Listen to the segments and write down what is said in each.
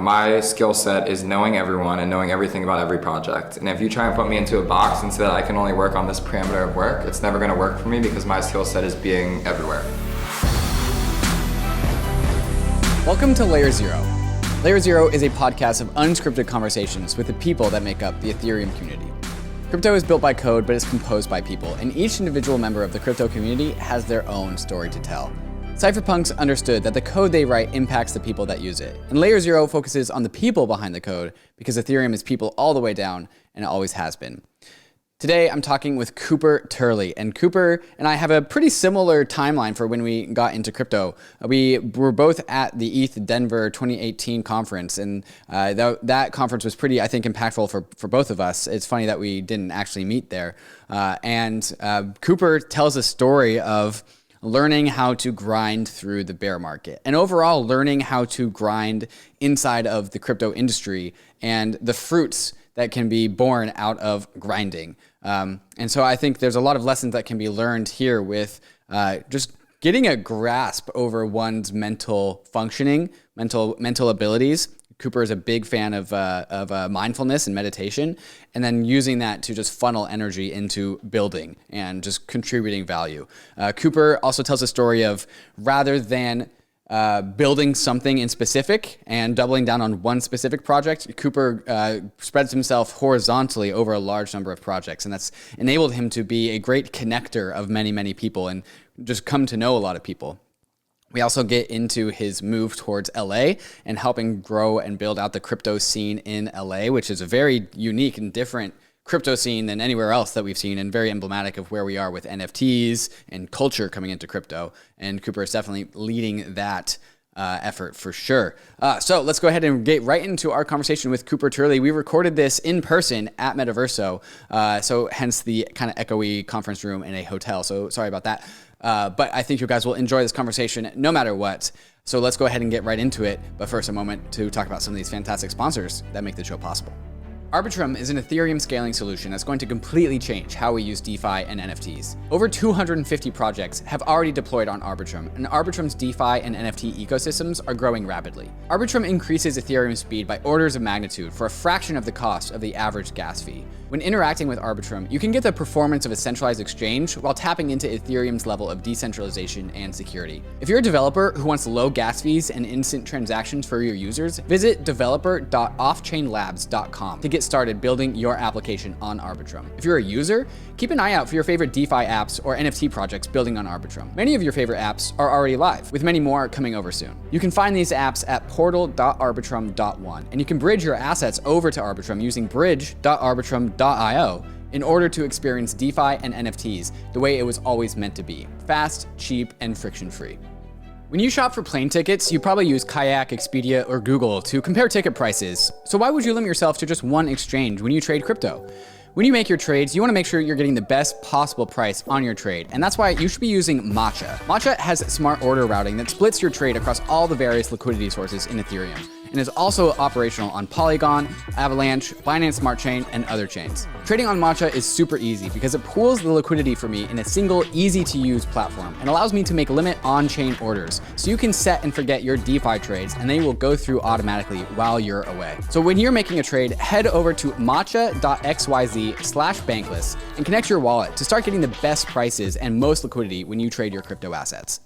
my skill set is knowing everyone and knowing everything about every project. And if you try and put me into a box and say that I can only work on this parameter of work, it's never gonna work for me because my skill set is being everywhere. Welcome to Layer Zero. Layer Zero is a podcast of unscripted conversations with the people that make up the Ethereum community. Crypto is built by code, but it's composed by people, and each individual member of the crypto community has their own story to tell. Cypherpunks understood that the code they write impacts the people that use it. And Layer Zero focuses on the people behind the code because Ethereum is people all the way down, and it always has been. Today, I'm talking with Cooper Turley, and Cooper and I have a pretty similar timeline for when we got into crypto. We were both at the ETH Denver 2018 conference, and that conference was pretty, I think, impactful for both of us. It's funny that we didn't actually meet there. Cooper tells a story of learning how to grind through the bear market, and overall learning how to grind inside of the crypto industry and the fruits that can be born out of grinding. And so I think there's a lot of lessons that can be learned here with just getting a grasp over one's mental functioning, mental abilities. Cooper is a big fan of mindfulness and meditation, and then using that to just funnel energy into building and just contributing value. Cooper also tells a story of rather than building something in specific and doubling down on one specific project, Cooper spreads himself horizontally over a large number of projects, and that's enabled him to be a great connector of many, many people and just come to know a lot of people. We also get into his move towards LA and helping grow and build out the crypto scene in LA, which is a very unique and different crypto scene than anywhere else that we've seen, and very emblematic of where we are with NFTs and culture coming into crypto. And Cooper is definitely leading that effort for sure. So let's go ahead and get right into our conversation with Cooper Turley. We recorded this in person at Metaverso, so hence the kind of echoey conference room in a hotel. So sorry about that. But I think you guys will enjoy this conversation no matter what. So let's go ahead and get right into it. But first, a moment to talk about some of these fantastic sponsors that make the show possible. ARBITRUM is an Ethereum scaling solution that's going to completely change how we use DeFi and NFTs. Over 250 projects have already deployed on ARBITRUM, and ARBITRUM's DeFi and NFT ecosystems are growing rapidly. ARBITRUM increases Ethereum speed by orders of magnitude for a fraction of the cost of the average gas fee. When interacting with ARBITRUM, you can get the performance of a centralized exchange while tapping into Ethereum's level of decentralization and security. If you're a developer who wants low gas fees and instant transactions for your users, visit developer.offchainlabs.com to get started building your application on ARBITRUM. If you're a user, keep an eye out for your favorite DeFi apps or NFT projects building on ARBITRUM. Many of your favorite apps are already live, with many more coming over soon. You can find these apps at portal.arbitrum.one, and you can bridge your assets over to ARBITRUM using bridge.arbitrum.io in order to experience DeFi and NFTs the way it was always meant to be: fast, cheap, and friction-free. When you shop for plane tickets, you probably use Kayak, Expedia, or Google to compare ticket prices. So why would you limit yourself to just one exchange when you trade crypto? When you make your trades, you want to make sure you're getting the best possible price on your trade, and that's why you should be using MATCHA. MATCHA has smart order routing that splits your trade across all the various liquidity sources in Ethereum, and is also operational on Polygon, Avalanche, Binance Smart Chain, and other chains. Trading on MATCHA is super easy because it pools the liquidity for me in a single, easy-to-use platform and allows me to make limit on-chain orders, so you can set and forget your DeFi trades, and they will go through automatically while you're away. So when you're making a trade, head over to matcha.xyz/bankless and connect your wallet to start getting the best prices and most liquidity when you trade your crypto assets.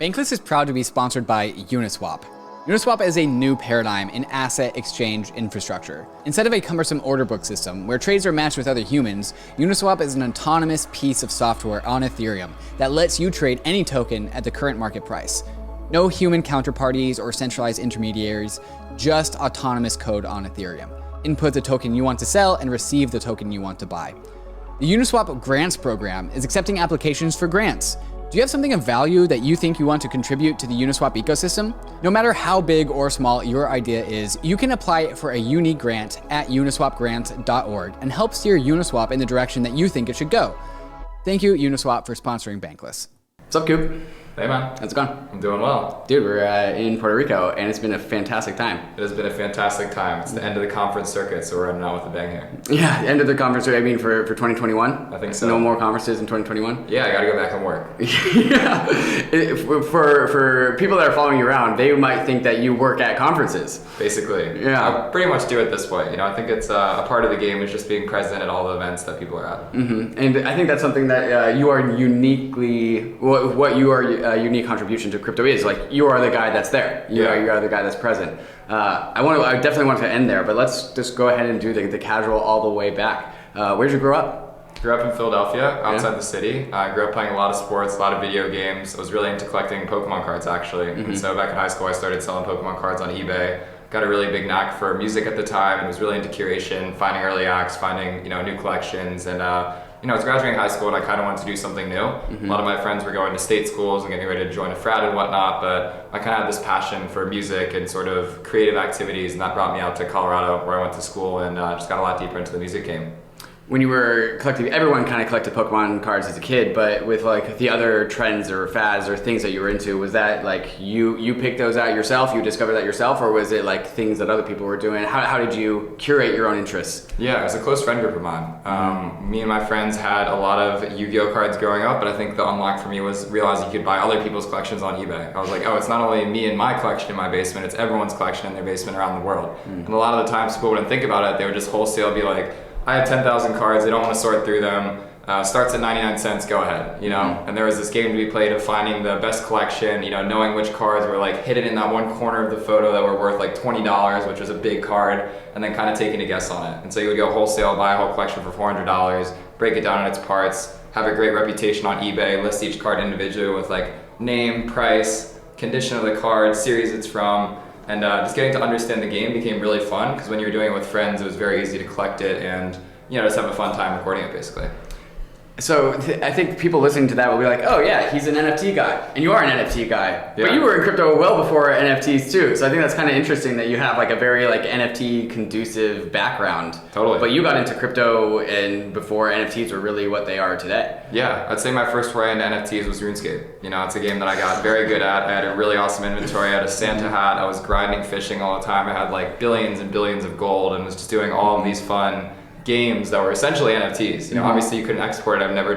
Bankless is proud to be sponsored by Uniswap. Uniswap is a new paradigm in asset exchange infrastructure. Instead of a cumbersome order book system where trades are matched with other humans, Uniswap is an autonomous piece of software on Ethereum that lets you trade any token at the current market price. No human counterparties or centralized intermediaries, just autonomous code on Ethereum. Input the token you want to sell and receive the token you want to buy. The Uniswap Grants program is accepting applications for grants. Do you have something of value that you think you want to contribute to the Uniswap ecosystem? No matter how big or small your idea is, you can apply for a unique grant at uniswapgrants.org and help steer Uniswap in the direction that you think it should go. Thank you, Uniswap, for sponsoring Bankless. What's up, Coop? Hey man. How's it going? I'm doing well. Dude, we're in Puerto Rico, and it's been a fantastic time. It has been a fantastic time. It's the end of the conference circuit, so we're running out with a bang here. Yeah, end of the conference, I mean, for 2021? I think so. No more conferences in 2021? Yeah, I gotta go back and work. Yeah. For people that are following you around, they might think that you work at conferences. Basically. Yeah. I pretty much do it this way. You know, I think it's a part of the game is just being present at all the events that people are at. Mm-hmm. And I think that's something that you are uniquely, what you are a unique contribution to crypto is. Like, you are the guy that's there. You are the guy that's present. I definitely want to end there, but let's just go ahead and do the casual all the way back. Where'd you grow up? Grew up in Philadelphia, outside the city. I grew up playing a lot of sports, a lot of video games. I was really into collecting Pokemon cards, actually. Mm-hmm. And so back in high school, I started selling Pokemon cards on eBay. Got a really big knack for music at the time and was really into curation, finding early acts, finding new collections. And I was graduating high school and I kind of wanted to do something new. Mm-hmm. A lot of my friends were going to state schools and getting ready to join a frat and whatnot, but I kind of had this passion for music and sort of creative activities, and that brought me out to Colorado where I went to school and just got a lot deeper into the music game. When you were collecting, everyone kind of collected Pokemon cards as a kid, but with like the other trends or fads or things that you were into, was that like you picked those out yourself, you discovered that yourself, or was it like things that other people were doing? How did you curate your own interests? Yeah, it was a close friend group of mine. Me and my friends had a lot of Yu-Gi-Oh cards growing up, but I think the unlock for me was realizing you could buy other people's collections on eBay. I was like, oh, it's not only me and my collection in my basement, it's everyone's collection in their basement around the world. And a lot of the times people wouldn't think about it, they would just wholesale be like, I have 10,000 cards, they don't want to sort through them, starts at 99 cents, go ahead, And there was this game to be played of finding the best collection, knowing which cards were like hidden in that one corner of the photo that were worth like $20, which was a big card, and then kind of taking a guess on it. And so you would go wholesale, buy a whole collection for $400, break it down in its parts, have a great reputation on eBay, list each card individually with like name, price, condition of the card, series it's from. And just getting to understand the game became really fun because when you were doing it with friends, it was very easy to collect it and just have a fun time recording it, basically. So I think people listening to that will be like, oh yeah, he's an NFT guy. And you are an NFT guy. Yeah. But you were in crypto well before NFTs too. So I think that's kind of interesting that you have like a very like NFT conducive background. Totally. But you got into crypto and before NFTs were really what they are today. Yeah, I'd say my first foray into NFTs was Runescape. It's a game that I got very good at. I had a really awesome inventory. I had a Santa hat. I was grinding, fishing all the time. I had like billions and billions of gold and was just doing all of these fun games that were essentially NFTs. Obviously you couldn't export it. I've never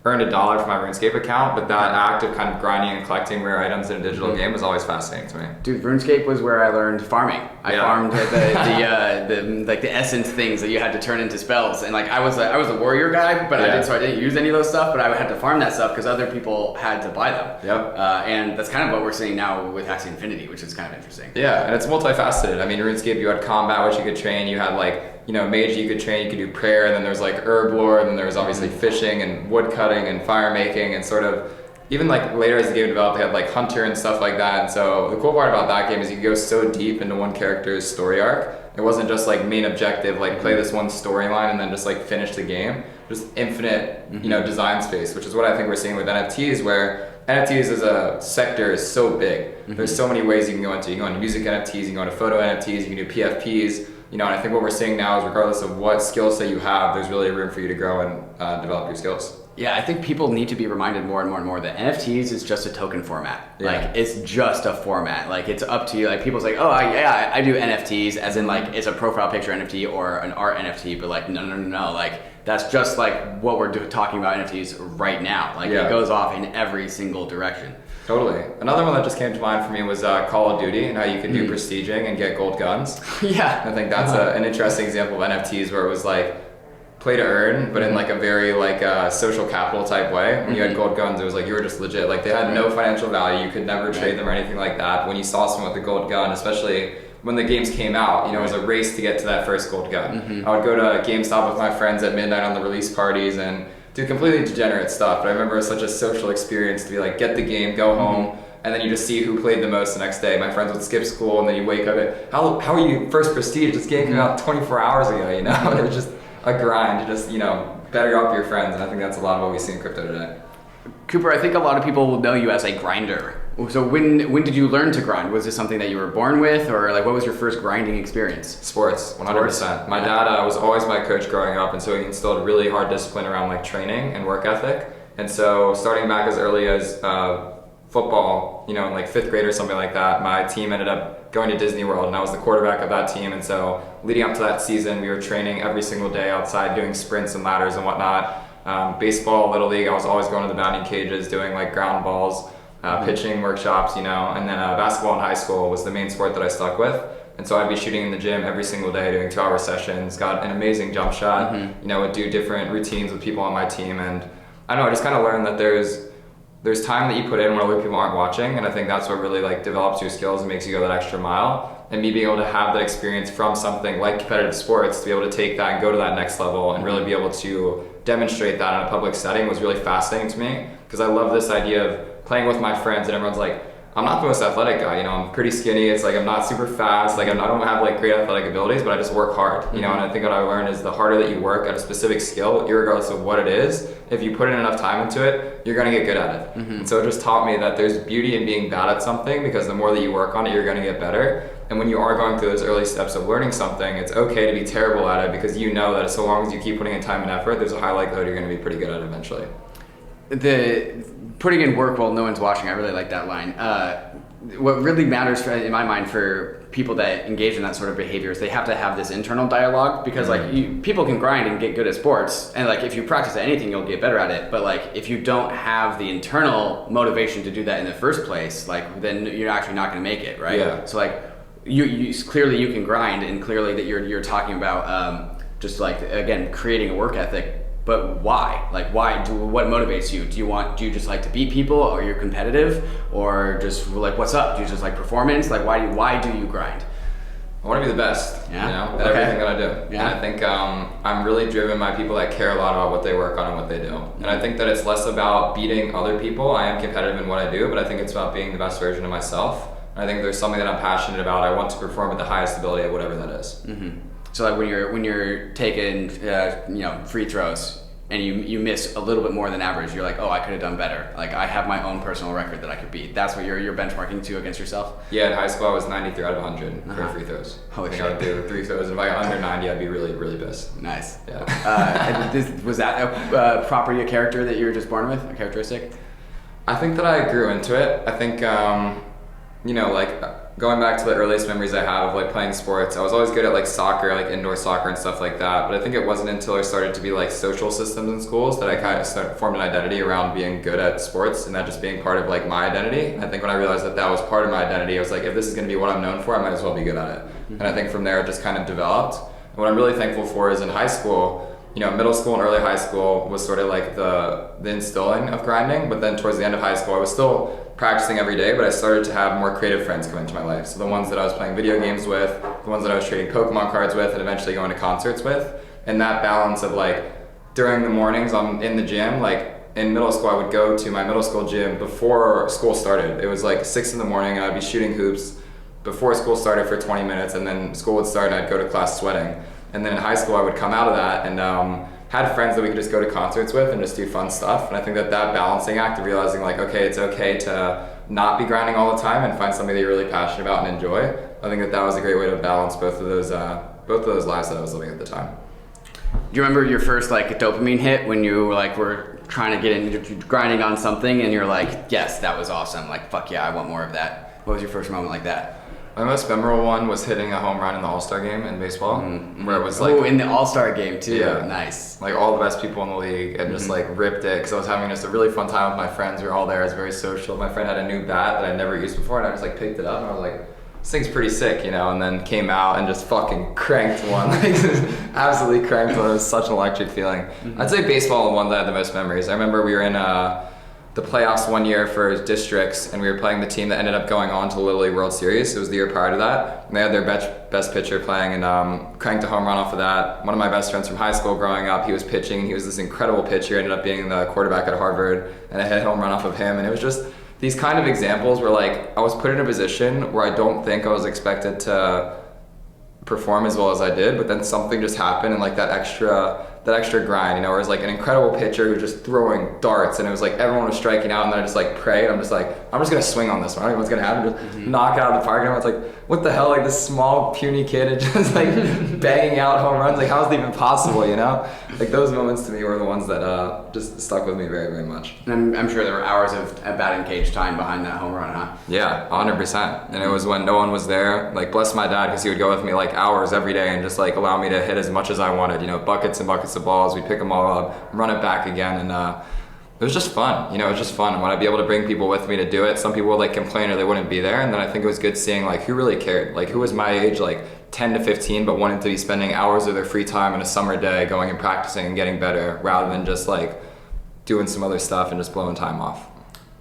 earned $1 from my Runescape account, but that act of kind of grinding and collecting rare items in a digital game was always fascinating to me. Dude, Runescape was where I learned farming. I farmed the essence things that you had to turn into spells, and like I was a warrior guy, but I didn't use any of those stuff, but I had to farm that stuff because other people had to buy them. Yep. And that's kind of what we're seeing now with Axie Infinity, which is kind of interesting. Yeah, and it's multifaceted. I mean, Runescape, you had combat, which you could train. You had like mage you could train, you could do prayer, and then there's like herb lore, and then there was obviously fishing and wood cutting and fire making, and sort of even like later as the game developed, they had like hunter and stuff like that. And so the cool part about that game is you could go so deep into one character's story arc. It wasn't just like main objective, like play this one storyline and then just like finish the game. Just infinite, design space, which is what I think we're seeing with NFTs, where NFTs as a sector is so big. There's so many ways you can go into. You can go into music NFTs, you can go into photo NFTs, you can do PFPs. And I think what we're seeing now is regardless of what skill set you have, there's really room for you to grow and develop your skills. Yeah, I think people need to be reminded more and more and more that NFTs is just a token format. Yeah. Like, it's just a format. Like, it's up to you. Like, people's like, oh, I do NFTs, as in, like, it's a profile picture NFT or an art NFT, but, like, no. Like, that's just, like, what we're talking about NFTs right now. Like, it goes off in every single direction. Totally. Another one that just came to mind for me was Call of Duty and how you can do prestiging and get gold guns. Yeah. I think that's an interesting example of NFTs where it was like play to earn, but in like a very like social capital type way. When you had gold guns, it was like you were just legit. Like they had no financial value. You could never trade them or anything like that. But when you saw someone with a gold gun, especially when the games came out, it was a race to get to that first gold gun. I would go to GameStop with my friends at midnight on the release parties and do completely degenerate stuff, but I remember it was such a social experience to be like, get the game, go home, and then you just see who played the most the next day. My friends would skip school, and then you wake up and, how are you first prestige? This game came out 24 hours ago, It was just a grind to just, better up your friends, and I think that's a lot of what we see in crypto today. Cooper, I think a lot of people will know you as a grinder. So when did you learn to grind? Was this something that you were born with, or like what was your first grinding experience? Sports, 100%. My dad was always my coach growing up, and so he instilled really hard discipline around like training and work ethic. And so starting back as early as football, you know, in like 5th grade or something like that, my team ended up going to Disney World and I was the quarterback of that team. And so leading up to that season, we were training every single day outside doing sprints and ladders and whatnot. Baseball, Little League, I was always going to the batting cages, doing like ground balls, pitching workshops, you know, and then basketball in high school was the main sport that I stuck with. And so I'd be shooting in the gym every single day, doing 2-hour sessions, got an amazing jump shot, you know, would do different routines with people on my team. And I don't know, I just kind of learned that there's time that you put in when other people aren't watching, and I think that's what really like develops your skills and makes you go that extra mile. And me being able to have that experience from something like competitive sports to be able to take that and go to that next level and really be able to demonstrate that in a public setting was really fascinating to me, because I love this idea of playing with my friends and everyone's like, I'm not the most athletic guy, you know, I'm pretty skinny, it's like I'm not super fast, like I don't have like great athletic abilities, but I just work hard, you know, and I think what I learned is the harder that you work at a specific skill, irregardless of what it is, if you put in enough time into it, you're gonna get good at it. And so it just taught me that there's beauty in being bad at something, because the more that you work on it, you're gonna get better. And when you are going through those early steps of learning something, it's okay to be terrible at it, because you know that so long as you keep putting in time and effort, there's a high likelihood you're gonna be pretty good at it eventually. The putting in work while no one's watching, I really like that line. What really matters in my mind for people that engage in that sort of behavior is they have to have this internal dialogue, because like people can grind and get good at sports, and like if you practice at anything you'll get better at it, but like if you don't have the internal motivation to do that in the first place, like then you're actually not going to make it, right? Yeah. So like you clearly you can grind, and clearly that you're talking about just like, again, creating a work ethic. But why? Like, what motivates you? Do you just like to beat people, or you're competitive, or just like, what's up? Do you just like performance? Like, why do you grind? I want to be the best, you know, at everything that I do. Yeah. And I think I'm really driven by people that care a lot about what they work on and what they do. And I think that it's less about beating other people. I am competitive in what I do, but I think it's about being the best version of myself. And I think there's something that I'm passionate about. I want to perform at the highest ability at whatever that is. So like when you're taking free throws and you miss a little bit more than average, you're like, oh, I could have done better. Like I have my own personal record that I could beat. That's what you're benchmarking to against yourself? Yeah, in high school I was 93 out of 100 for free throws. Holy shit. I would do 3 throws, and if I got under 90, I'd be really, really pissed. Nice. Yeah. Was that a property, a character that you were just born with, a characteristic? I think that I grew into it. I think, going back to the earliest memories I have of like playing sports, I was always good at like soccer, like indoor soccer and stuff like that. But I think it wasn't until I started to be like social systems in schools that I kind of formed an identity around being good at sports and that just being part of like my identity. And I think when I realized that that was part of my identity, I was like, if this is going to be what I'm known for, I might as well be good at it. And I think from there it just kind of developed. And what I'm really thankful for is in high school, you know, middle school and early high school was sort of like the instilling of grinding, but then towards the end of high school, I was still practicing every day, but I started to have more creative friends come into my life. So the ones that I was playing video games with, the ones that I was trading Pokemon cards with, and eventually going to concerts with. And that balance of like, during the mornings I'm in the gym, like in middle school, I would go to my middle school gym before school started. It was like 6 in the morning and I'd be shooting hoops before school started for 20 minutes, and then school would start and I'd go to class sweating. And then in high school, I would come out of that and had friends that we could just go to concerts with and just do fun stuff. And I think that balancing act of realizing like, okay, it's okay to not be grinding all the time and find something that you're really passionate about and enjoy. I think that was a great way to balance both of those lives that I was living at the time. Do you remember your first like dopamine hit when you were trying to get into grinding on something and you're like, yes, that was awesome. Like, fuck yeah, I want more of that. What was your first moment like that? My most memorable one was hitting a home run in the All-Star game in baseball, where it was like... Oh, in the All-Star game too. Yeah. Nice. Like all the best people in the league, and just like ripped it, because I was having just a really fun time with my friends. We were all there, it was very social. My friend had a new bat that I'd never used before, and I just like picked it up and I was like, this thing's pretty sick, you know, and then came out and just fucking cranked one. Like just absolutely cranked one. It was such an electric feeling. I'd say baseball is the one that I had the most memories. I remember we were in the playoffs one year for districts, and we were playing the team that ended up going on to the Little League World Series. It was the year prior to that, and they had their best pitcher playing, and cranked a home run off of that. One of my best friends from high school growing up, he was pitching, and he was this incredible pitcher, ended up being the quarterback at Harvard, and I hit a home run off of him. And it was just these kind of examples where like I was put in a position where I don't think I was expected to perform as well as I did, but then something just happened, and like that extra grind, you know, where it was like an incredible pitcher who was just throwing darts, and it was like everyone was striking out, and then I just like prayed. I'm just like, I'm just gonna swing on this one. I don't know what's gonna happen. Just knock it out of the park. And it's like, what the hell? Like this small puny kid is just like banging out home runs. Like how is it even possible? You know, like those moments to me were the ones that just stuck with me very, very much. And I'm sure there were hours of batting cage time behind that home run, huh? Yeah, 100%. And it was when no one was there. Like bless my dad, because he would go with me like hours every day and just like allow me to hit as much as I wanted. You know, buckets and buckets of balls. We'd pick them all up, run it back again, and it was just fun. You know, it was just fun. And when I'd be able to bring people with me to do it, some people would like complain or they wouldn't be there. And then I think it was good seeing like who really cared. Like who was my age, like 10 to 15, but wanted to be spending hours of their free time in a summer day going and practicing and getting better rather than just like doing some other stuff and just blowing time off.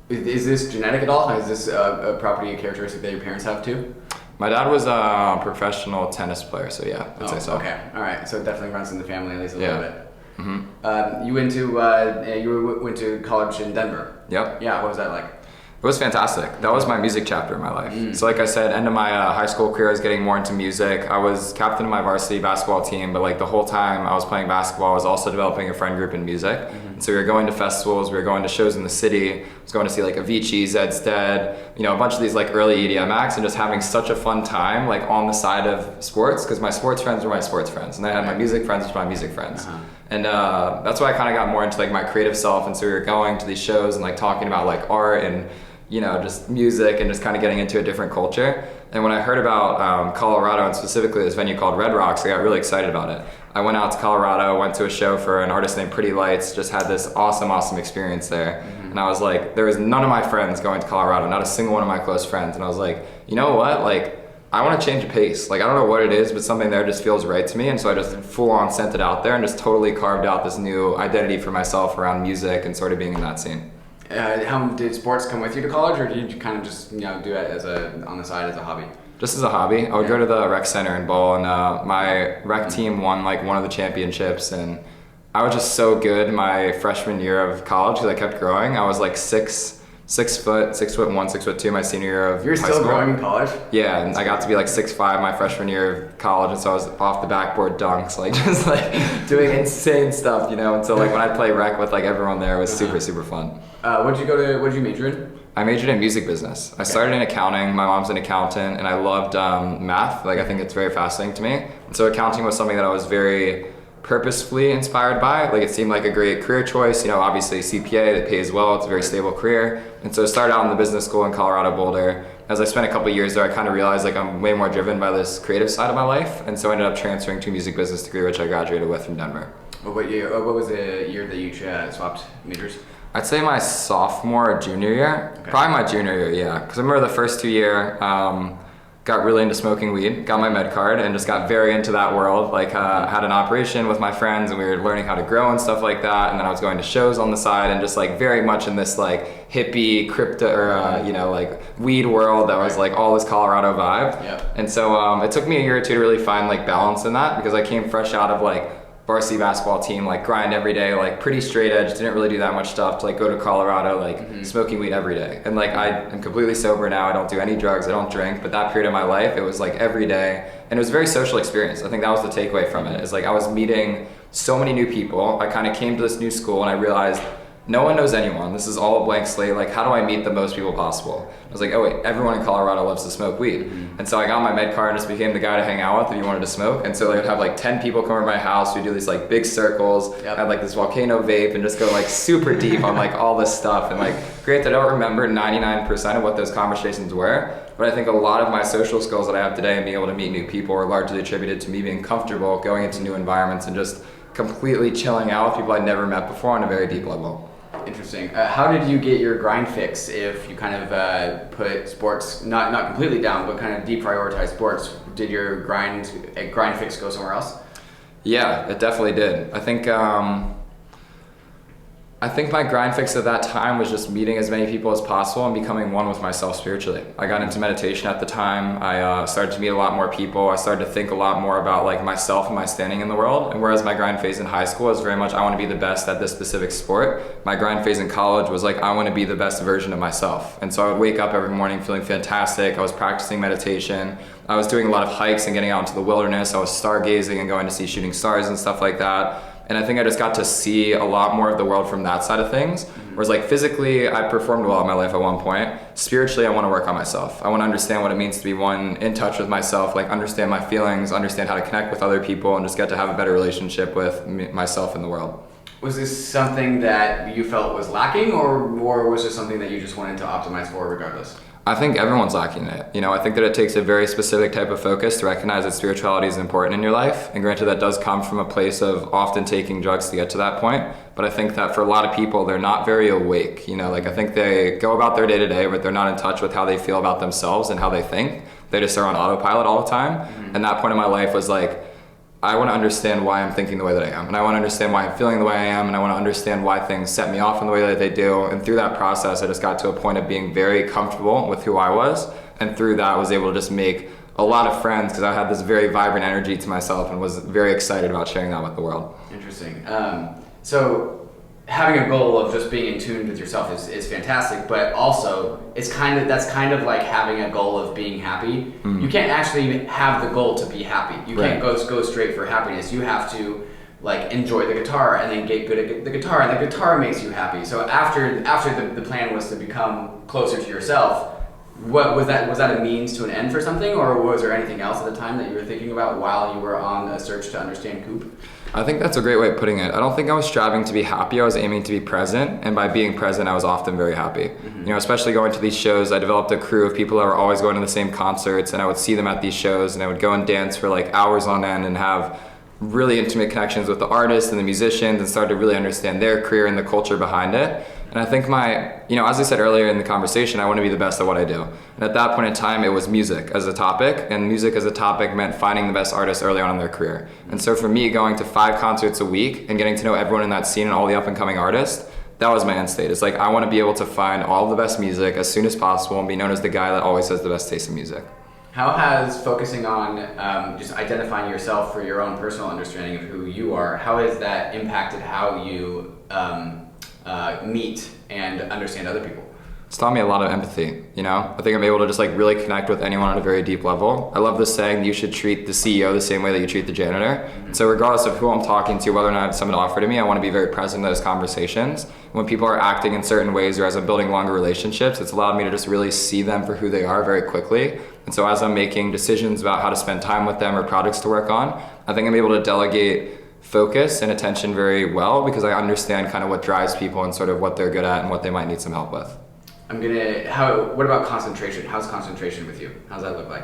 Is this genetic at all? Is this a property characteristic that your parents have too? My dad was a professional tennis player, so yeah, I'd say so. Okay, all right. So it definitely runs in the family at least a little bit. Mm-hmm. You went to college in Denver. Yep. Yeah, what was that like? It was fantastic. That was my music chapter in my life. So like I said, end of my high school career, I was getting more into music. I was captain of my varsity basketball team, but like the whole time I was playing basketball, I was also developing a friend group in music. And so we were going to festivals, we were going to shows in the city. I was going to see like Avicii, Zed's Dead, you know, a bunch of these like early EDM acts, and just having such a fun time like on the side of sports, because my sports friends were my sports friends, and I had my music friends which were my music friends. And that's why I kind of got more into like my creative self. And so we were going to these shows and like talking about like art and, you know, just music and just kind of getting into a different culture. And when I heard about Colorado, and specifically this venue called Red Rocks, I got really excited about it. I went out to Colorado, went to a show for an artist named Pretty Lights, just had this awesome experience there. And I was like, there was none of my friends going to Colorado, not a single one of my close friends. And I was like, you know what, like, I want to change the pace. Like, I don't know what it is, but something there just feels right to me. And so I just full on sent it out there and just totally carved out this new identity for myself around music and sort of being in that scene. How did sports come with you to college, or did you kind of just, you know, do it as on the side as a hobby? Just as a hobby. I would go to the rec center and bowl, and my rec team won like one of the championships, and I was just so good my freshman year of college because I kept growing. I was like 6'1", 6'2" my senior year of high school. You're still growing in college? Yeah, and I got to be like 6'5" my freshman year of college, and so I was off the backboard dunks, like just like doing insane stuff, you know. And so like when I'd play rec with like everyone there, it was super fun. What did you major in? I majored in music business. I started in accounting. My mom's an accountant, and I loved math. Like I think it's very fascinating to me. And so accounting was something that I was very purposefully inspired by. Like it seemed like a great career choice. You know, obviously CPA that pays well. It's a very stable career. And so I started out in the business school in Colorado Boulder. As I spent a couple years there, I kind of realized like I'm way more driven by this creative side of my life. And so I ended up transferring to a music business degree, which I graduated with from Denver. What was the year that you swapped majors? I'd say my sophomore or junior year. Okay. Probably my junior year, yeah. Because I remember the first 2 year, got really into smoking weed, got my med card, and just got very into that world. Like had an operation with my friends, and we were learning how to grow and stuff like that. And then I was going to shows on the side, and just like very much in this like hippie crypto or you know, like weed world that was like all this Colorado vibe. Yep. And so it took me a year or two to really find like balance in that, because I came fresh out of like varsity basketball team, like grind every day, like pretty straight edge, didn't really do that much stuff, to like go to Colorado, like smoking weed every day. And like I am completely sober now, I don't do any drugs, I don't drink, but that period of my life, it was like every day, and it was a very social experience. I think that was the takeaway from it, is like I was meeting so many new people. I kind of came to this new school and I realized no one knows anyone. This is all a blank slate. Like, how do I meet the most people possible? I was like, oh wait, everyone in Colorado loves to smoke weed. And so I got my med card and just became the guy to hang out with if you wanted to smoke. And so I would have like 10 people come over my house. We'd do these like big circles. Yep. I had like this volcano vape and just go like super deep on like all this stuff. And like, great that I don't remember 99% of what those conversations were. But I think a lot of my social skills that I have today and being able to meet new people are largely attributed to me being comfortable going into new environments and just completely chilling out with people I'd never met before on a very deep level. Interesting. How did you get your grind fix if you kind of put sports, not completely down, but kind of deprioritize sports? Did your grind fix go somewhere else? Yeah, it definitely did. I think my grind fix at that time was just meeting as many people as possible and becoming one with myself spiritually. I got into meditation at the time. I started to meet a lot more people. I started to think a lot more about like myself and my standing in the world. And whereas my grind phase in high school was very much, I want to be the best at this specific sport, my grind phase in college was like, I want to be the best version of myself. And so I would wake up every morning feeling fantastic. I was practicing meditation. I was doing a lot of hikes and getting out into the wilderness. I was stargazing and going to see shooting stars and stuff like that. And I think I just got to see a lot more of the world from that side of things. Whereas like physically, I performed well in my life at one point. Spiritually, I want to work on myself. I want to understand what it means to be one, in touch with myself, like understand my feelings, understand how to connect with other people, and just get to have a better relationship with myself and the world. Was this something that you felt was lacking, or was this something that you just wanted to optimize for regardless? I think everyone's lacking it. You know, I think that it takes a very specific type of focus to recognize that spirituality is important in your life. And granted, that does come from a place of often taking drugs to get to that point. But I think that for a lot of people, they're not very awake. You know, like I think they go about their day to day, but they're not in touch with how they feel about themselves and how they think. They just are on autopilot all the time. And that point in my life was like, I want to understand why I'm thinking the way that I am, and I want to understand why I'm feeling the way I am, and I want to understand why things set me off in the way that they do. And through that process, I just got to a point of being very comfortable with who I was, and through that I was able to just make a lot of friends because I had this very vibrant energy to myself and was very excited about sharing that with the world. Interesting. So having a goal of just being in tune with yourself is fantastic, but also that's kind of like having a goal of being happy. You can't actually have the goal to be happy. You can't go straight for happiness. You have to like enjoy the guitar and then get good at the guitar, and the guitar makes you happy. So after the plan was to become closer to yourself, what was that a means to an end for something, or was there anything else at the time that you were thinking about while you were on a search to understand Coop? I think that's a great way of putting it. I don't think I was striving to be happy. I was aiming to be present, and by being present, I was often very happy. You know, especially going to these shows, I developed a crew of people that were always going to the same concerts, and I would see them at these shows, and I would go and dance for like hours on end and have really intimate connections with the artists and the musicians and start to really understand their career and the culture behind it. And I think as I said earlier in the conversation, I want to be the best at what I do. And at that point in time, it was music as a topic, and music as a topic meant finding the best artists early on in their career. And so for me, going to 5 concerts a week and getting to know everyone in that scene and all the up and coming artists, that was my end state. It's like, I want to be able to find all the best music as soon as possible and be known as the guy that always has the best taste in music. How has focusing on just identifying yourself for your own personal understanding of who you are, how has that impacted how you meet and understand other people? It's taught me a lot of empathy, you know? I think I'm able to just like really connect with anyone on a very deep level. I love this saying, you should treat the CEO the same way that you treat the janitor. So regardless of who I'm talking to, whether or not I have someone to offer to me, I want to be very present in those conversations. When people are acting in certain ways or as I'm building longer relationships, it's allowed me to just really see them for who they are very quickly. And so as I'm making decisions about how to spend time with them or projects to work on, I think I'm able to delegate focus and attention very well because I understand kind of what drives people and sort of what they're good at and what they might need some help with. What about concentration? How's concentration with you? How's that look like?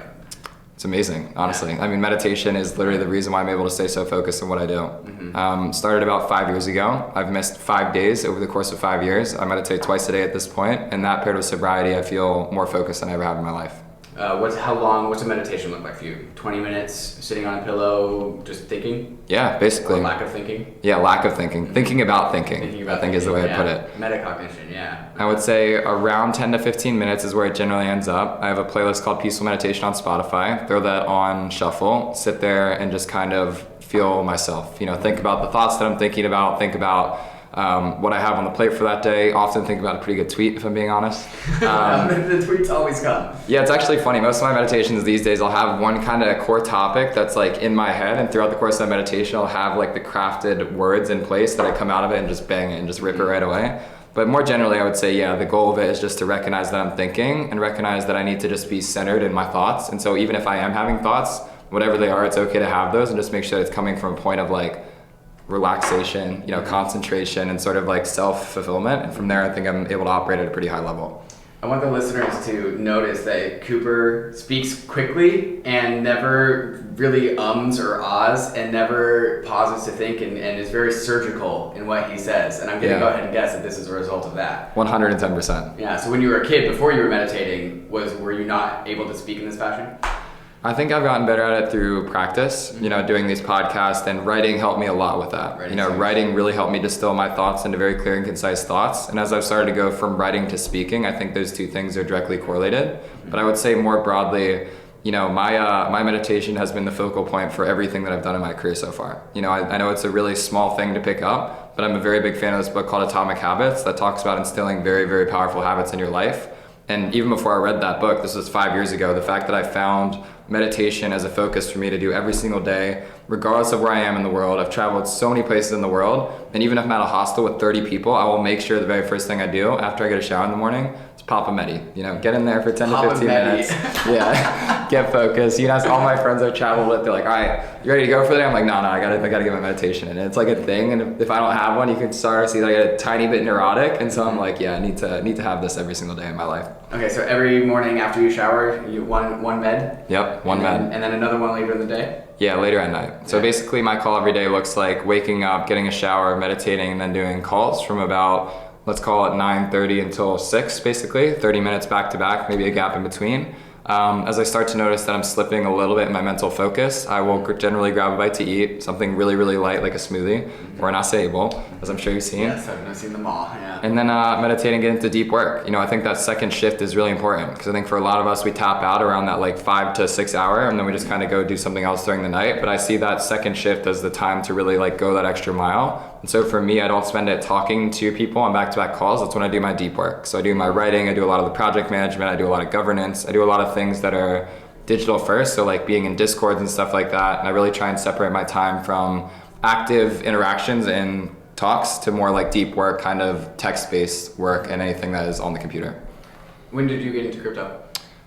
It's amazing, honestly. Yeah. I mean, meditation is literally the reason why I'm able to stay so focused on what I do. Started about 5 years ago. I've missed 5 days over the course of 5 years. I meditate twice a day at this point, and that paired with sobriety, I feel more focused than I ever have in my life. What's a meditation look like for you? 20 minutes sitting on a pillow, just thinking? Yeah, basically. Or lack of thinking? Yeah, lack of thinking. Thinking about thinking, I think is the way I'd put it. Metacognition, yeah. I would say around 10 to 15 minutes is where it generally ends up. I have a playlist called Peaceful Meditation on Spotify. Throw that on shuffle, sit there and just kind of feel myself. You know, think about the thoughts that I'm thinking about, think about what I have on the plate for that day. Often think about a pretty good tweet, if I'm being honest. The tweets always come. Yeah, it's actually funny. Most of my meditations these days, I'll have one kind of core topic that's like in my head, and throughout the course of that meditation, I'll have like the crafted words in place that I come out of it and just bang it and just rip it right away. But more generally, I would say, yeah, the goal of it is just to recognize that I'm thinking and recognize that I need to just be centered in my thoughts. And so even if I am having thoughts, whatever they are, it's okay to have those and just make sure that it's coming from a point of like relaxation, you know, concentration and sort of like self-fulfillment. And from there, I think I'm able to operate at a pretty high level. I want the listeners to notice that Cooper speaks quickly and never really ums or ahs and never pauses to think and is very surgical in what he says. And I'm going to go ahead and guess that this is a result of that. 110%. Yeah, so when you were a kid, before you were meditating, were you not able to speak in this fashion? I think I've gotten better at it through practice, you know, doing these podcasts, and writing helped me a lot with that. Writing really helped me distill my thoughts into very clear and concise thoughts. And as I've started to go from writing to speaking, I think those two things are directly correlated. But I would say more broadly, you know, my meditation has been the focal point for everything that I've done in my career so far. You know, I know it's a really small thing to pick up, but I'm a very big fan of this book called Atomic Habits that talks about instilling very, very powerful habits in your life. And even before I read that book, this was 5 years ago, the fact that I found meditation as a focus for me to do every single day, regardless of where I am in the world. I've traveled so many places in the world, and even if I'm at a hostel with 30 people, I will make sure the very first thing I do after I get a shower in the morning is pop a medi. You know, get in there for 10 to 15 minutes. Yeah, get focused. You know, all my friends I've traveled with, they're like, all right, you ready to go for the day? I'm like, no, I gotta get my meditation in. And it's like a thing, and if I don't have one, you can start to see that I get a tiny bit neurotic, and so I'm like, yeah, I need to have this every single day in my life. Okay, so every morning after you shower, you one med? Yep, one med. And then another one later in the day? Yeah, later at night. So basically my call every day looks like waking up, getting a shower, meditating, and then doing calls from about, let's call it 9:30 until 6, basically, 30 minutes back to back, maybe a gap in between. As I start to notice that I'm slipping a little bit in my mental focus, I will generally grab a bite to eat, something really, really light like a smoothie or an acai bowl, as I'm sure you've seen. Yes, I've seen them all, yeah. And then meditating, get into deep work. You know, I think that second shift is really important because I think for a lot of us, we tap out around that like 5 to 6 hour and then we just kind of go do something else during the night. But I see that second shift as the time to really like go that extra mile. And so for me, I don't spend it talking to people on back-to-back calls. That's when I do my deep work. So I do my writing, I do a lot of the project management, I do a lot of governance, I do a lot of things that are digital first. So like being in Discords and stuff like that. And I really try and separate my time from active interactions and talks to more like deep work, kind of text-based work and anything that is on the computer. When did you get into crypto?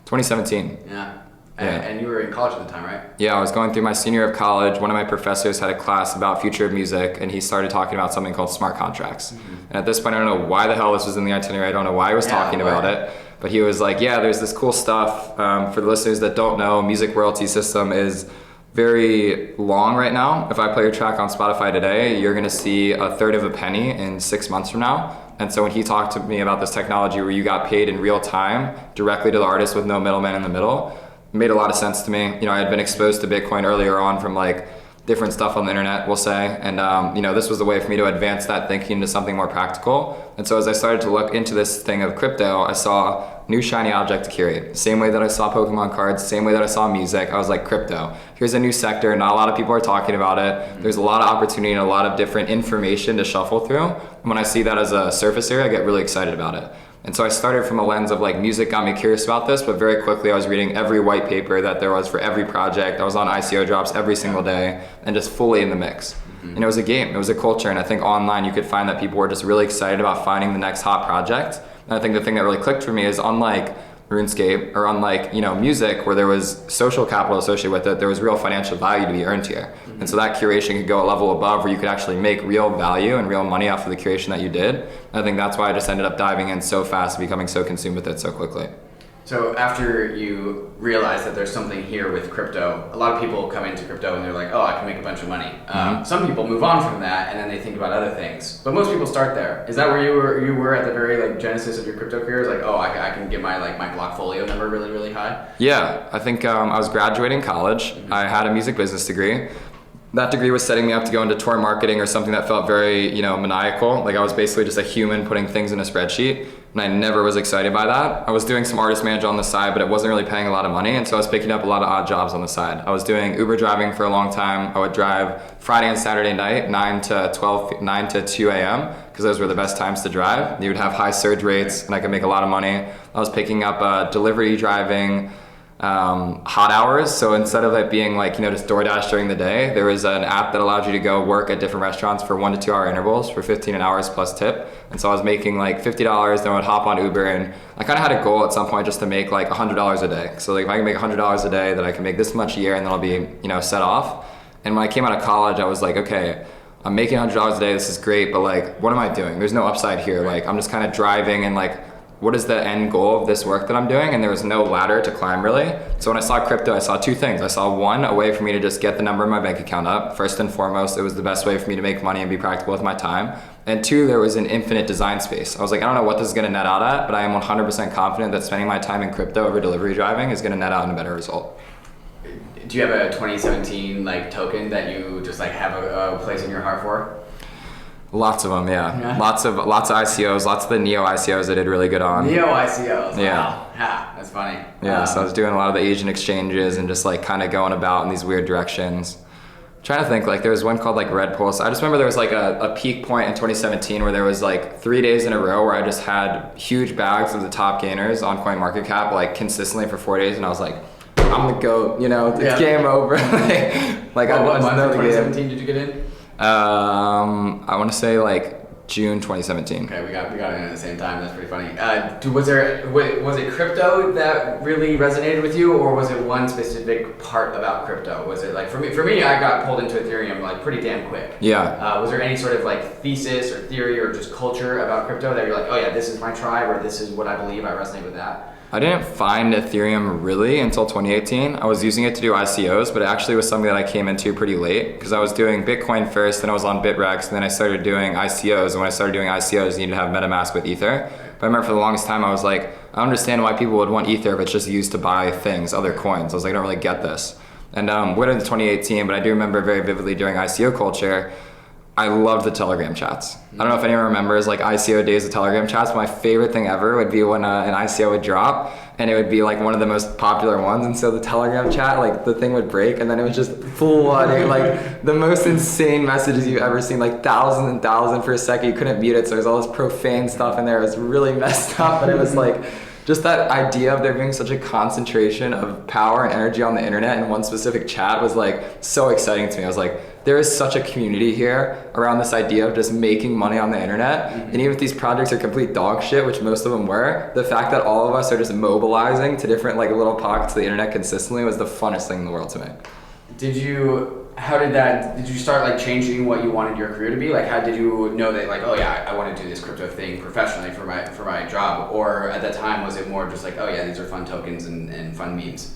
2017. Yeah. Yeah. And you were in college at the time, right? Yeah, I was going through my senior year of college. One of my professors had a class about future of music, and he started talking about something called smart contracts. And at this point, I don't know why the hell this was in the itinerary. I don't know why he was talking about it. But he was like, yeah, there's this cool stuff. For the listeners that don't know, music royalty system is very long right now. If I play your track on Spotify today, you're gonna see a third of a penny in 6 months from now. And so when he talked to me about this technology where you got paid in real time directly to the artist with no middleman in the middle, it made a lot of sense to me. You know, I had been exposed to Bitcoin earlier on from like different stuff on the internet, we'll say. And you know, this was the way for me to advance that thinking into something more practical. And so as I started to look into this thing of crypto, I saw new shiny object to curate. Same way that I saw Pokemon cards, same way that I saw music, I was like, crypto. Here's a new sector, not a lot of people are talking about it. There's a lot of opportunity and a lot of different information to shuffle through. And when I see that as a surface area, I get really excited about it. And so I started from a lens of like music got me curious about this, but very quickly I was reading every white paper that there was for every project. I was on ICO drops every single day and just fully in the mix. And it was a game, it was a culture. And I think online you could find that people were just really excited about finding the next hot project. And I think the thing that really clicked for me is unlike Runescape or unlike, you know, music where there was social capital associated with it, there was real financial value to be earned here. And so that curation could go a level above where you could actually make real value and real money off of the curation that you did. And I think that's why I just ended up diving in so fast and becoming so consumed with it so quickly. So after you realize that there's something here with crypto, a lot of people come into crypto and they're like, oh, I can make a bunch of money. Some people move on from that and then they think about other things. But most people start there. Is that where you were at the very like genesis of your crypto career? It's like, oh, I can get my like my Blockfolio number really, really high? Yeah, I think I was graduating college. I had a music business degree. That degree was setting me up to go into tour marketing or something that felt very, you know, maniacal. Like I was basically just a human putting things in a spreadsheet. And I never was excited by that. I was doing some artist management on the side, but it wasn't really paying a lot of money. And so I was picking up a lot of odd jobs on the side. I was doing Uber driving for a long time. I would drive Friday and Saturday night, 9 to 2 a.m. because those were the best times to drive. You would have high surge rates and I could make a lot of money. I was picking up delivery driving, hot hours. So instead of it being like, you know, just DoorDash during the day, there was an app that allowed you to go work at different restaurants for 1 to 2 hour intervals for 15 hours plus tip. And so I was making like $50, then I would hop on Uber, and I kind of had a goal at some point just to make like $100 a day. So like if I can make $100 a day, then I can make this much a year and then I'll be, you know, set off. And when I came out of college, I was like, okay, I'm making $100 a day, this is great, but like, what am I doing? There's no upside here. Like I'm just kind of driving and like, what is the end goal of this work that I'm doing? And there was no ladder to climb really. So when I saw crypto, I saw two things. I saw one, a way for me to just get the number in my bank account up. First and foremost, it was the best way for me to make money and be practical with my time. And two, there was an infinite design space. I was like, I don't know what this is gonna net out at, but I am 100% confident that spending my time in crypto over delivery driving is gonna net out in a better result. Do you have a 2017 like token that you just like have a place in your heart for? Lots of them, yeah. Lots of ICOs, lots of the Neo ICOs I did really good on. Neo ICOs, yeah. Wow. Ha, that's funny. Yeah, so I was doing a lot of the Asian exchanges and just like kind of going about in these weird directions. I'm trying to think, like there was one called like Red Pulse. I just remember there was like a peak point in 2017 where there was like 3 days in a row where I just had huge bags of the top gainers on CoinMarketCap like consistently for 4 days, and I was like, I'm the GOAT, you know, it's Yeah. game over. Like I What just month know in the 2017 game. did you get in? I want to say like June 2017. Okay, we got in at the same time. That's pretty funny. Was it crypto that really resonated with you, or was it one specific part about crypto? Was it like for me, I got pulled into Ethereum like pretty damn quick. Yeah. Was there any sort of like thesis or theory or just culture about crypto that you're like, oh yeah, this is my tribe, or this is what I believe, I resonate with that? I didn't find Ethereum really until 2018. I was using it to do ICOs, but it actually was something that I came into pretty late because I was doing Bitcoin first, then I was on Bitrex, and then I started doing ICOs. And when I started doing ICOs, you need to have MetaMask with Ether. But I remember for the longest time, I was like, I understand why people would want Ether if it's just used to buy things, other coins. I was like, I don't really get this. And went into 2018, but I do remember very vividly during ICO culture, I loved the Telegram chats. I don't know if anyone remembers like ICO days of Telegram chats, but my favorite thing ever would be when an ICO would drop and it would be like one of the most popular ones. And so the Telegram chat, like the thing would break and then it was just full on like the most insane messages you've ever seen, like thousands and thousands for a second. You couldn't mute it. So there's all this profane stuff in there. It was really messed up, but it was like, just that idea of there being such a concentration of power and energy on the internet in one specific chat was like so exciting to me. I was like, there is such a community here around this idea of just making money on the internet. And even if these projects are complete dog shit, which most of them were, the fact that all of us are just mobilizing to different like little pockets of the internet consistently was the funnest thing in the world to me. Did you start like changing what you wanted your career to be? Like how did you know that like, oh yeah, I want to do this crypto thing professionally for my job? Or at that time, was it more just like, oh yeah, these are fun tokens and fun memes?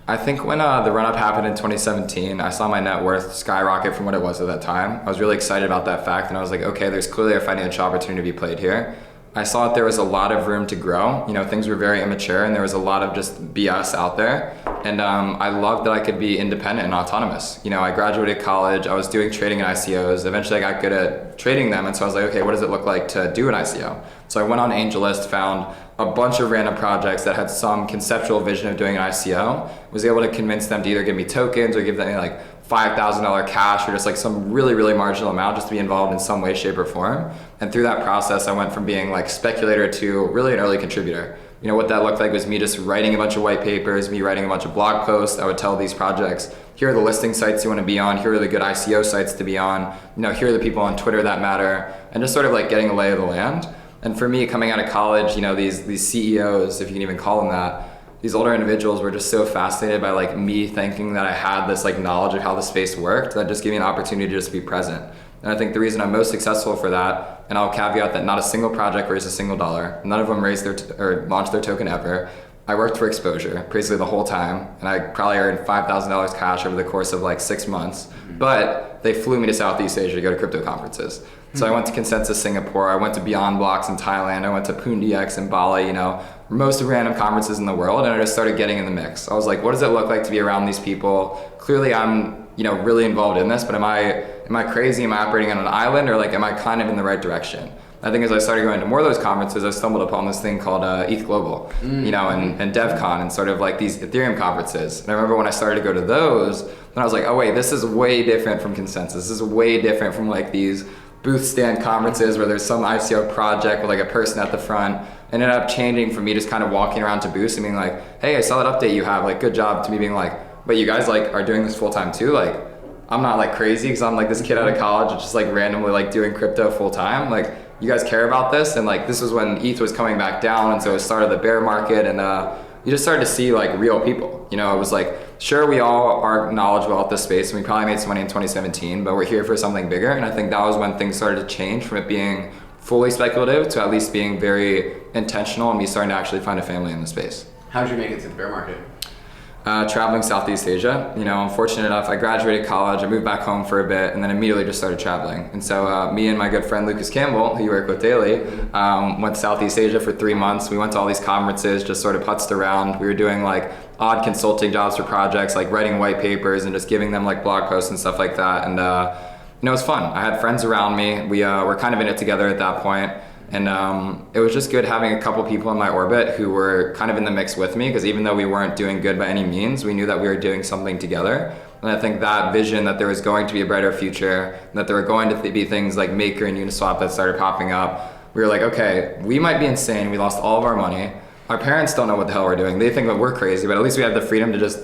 I think when the run-up happened in 2017, I saw my net worth skyrocket from what it was at that time. I was really excited about that fact, and I was like, okay, there's clearly a financial opportunity to be played here. I saw that there was a lot of room to grow. You know, things were very immature, and there was a lot of just BS out there. And I loved that I could be independent and autonomous. You know, I graduated college, I was doing trading in ICOs. Eventually I got good at trading them, and so I was like, okay, what does it look like to do an ICO? So I went on AngelList, found a bunch of random projects that had some conceptual vision of doing an ICO, was able to convince them to either give me tokens or give them like $5,000 cash or just like some really, really marginal amount just to be involved in some way, shape, or form. And through that process, I went from being like speculator to really an early contributor. You know, what that looked like was me just writing a bunch of white papers, me writing a bunch of blog posts. I would tell these projects, here are the listing sites you want to be on, here are the good ICO sites to be on, you know, here are the people on Twitter that matter, and just sort of like getting a lay of the land. And for me, coming out of college, you know, these CEOs, if you can even call them that, these older individuals were just so fascinated by like me thinking that I had this like knowledge of how the space worked that just gave me an opportunity to just be present. And I think the reason I'm most successful for that, and I'll caveat that not a single project raised a single dollar, none of them raised or launched their token ever. I worked for exposure basically the whole time, and I probably earned $5,000 cash over the course of like 6 months. But they flew me to Southeast Asia to go to crypto conferences. So I went to Consensus Singapore, I went to Beyond Blocks in Thailand, I went to PoonDX in Bali, you know, most random conferences in the world, and I just started getting in the mix. I was like, what does it look like to be around these people? Clearly I'm, you know, really involved in this, but am I crazy? Am I operating on an island, or like am I kind of in the right direction? I think as I started going to more of those conferences, I stumbled upon this thing called ETH Global, you know, and DevCon, and sort of like these Ethereum conferences. And I remember when I started to go to those, then I was like, oh wait, this is way different from Consensus. This is way different from like these booth stand conferences where there's some ICO project with like a person at the front. And it ended up changing from me just kind of walking around to booths and being like, hey, I saw that update you have, like good job, to me being like, but you guys like are doing this full time too? Like, I'm not like crazy because I'm like this kid out of college that's just like randomly like doing crypto full time. Like, you guys care about this? And like, this was when ETH was coming back down, and so it started the bear market, and you just started to see like real people. You know, it was like, sure, we all are knowledgeable about this space, and we probably made some money in 2017, but we're here for something bigger. And I think that was when things started to change from it being fully speculative to at least being very intentional and me starting to actually find a family in the space. How did you make it to the bear market? Traveling Southeast Asia. You know, I'm fortunate enough, I graduated college, I moved back home for a bit, and then immediately just started traveling. And so me and my good friend Lucas Campbell, who you work with daily, went to Southeast Asia for 3 months. We went to all these conferences, just sort of putzed around. We were doing like odd consulting jobs for projects, like writing white papers and just giving them like blog posts and stuff like that. And you know, it was fun. I had friends around me. We were kind of in it together at that point. And it was just good having a couple people in my orbit who were kind of in the mix with me, because even though we weren't doing good by any means, we knew that we were doing something together. And I think that vision that there was going to be a brighter future, and that there were going to be things like Maker and Uniswap that started popping up, we were like, okay, we might be insane. We lost all of our money, Our parents don't know what the hell we're doing. They think that we're crazy, but at least we have the freedom to just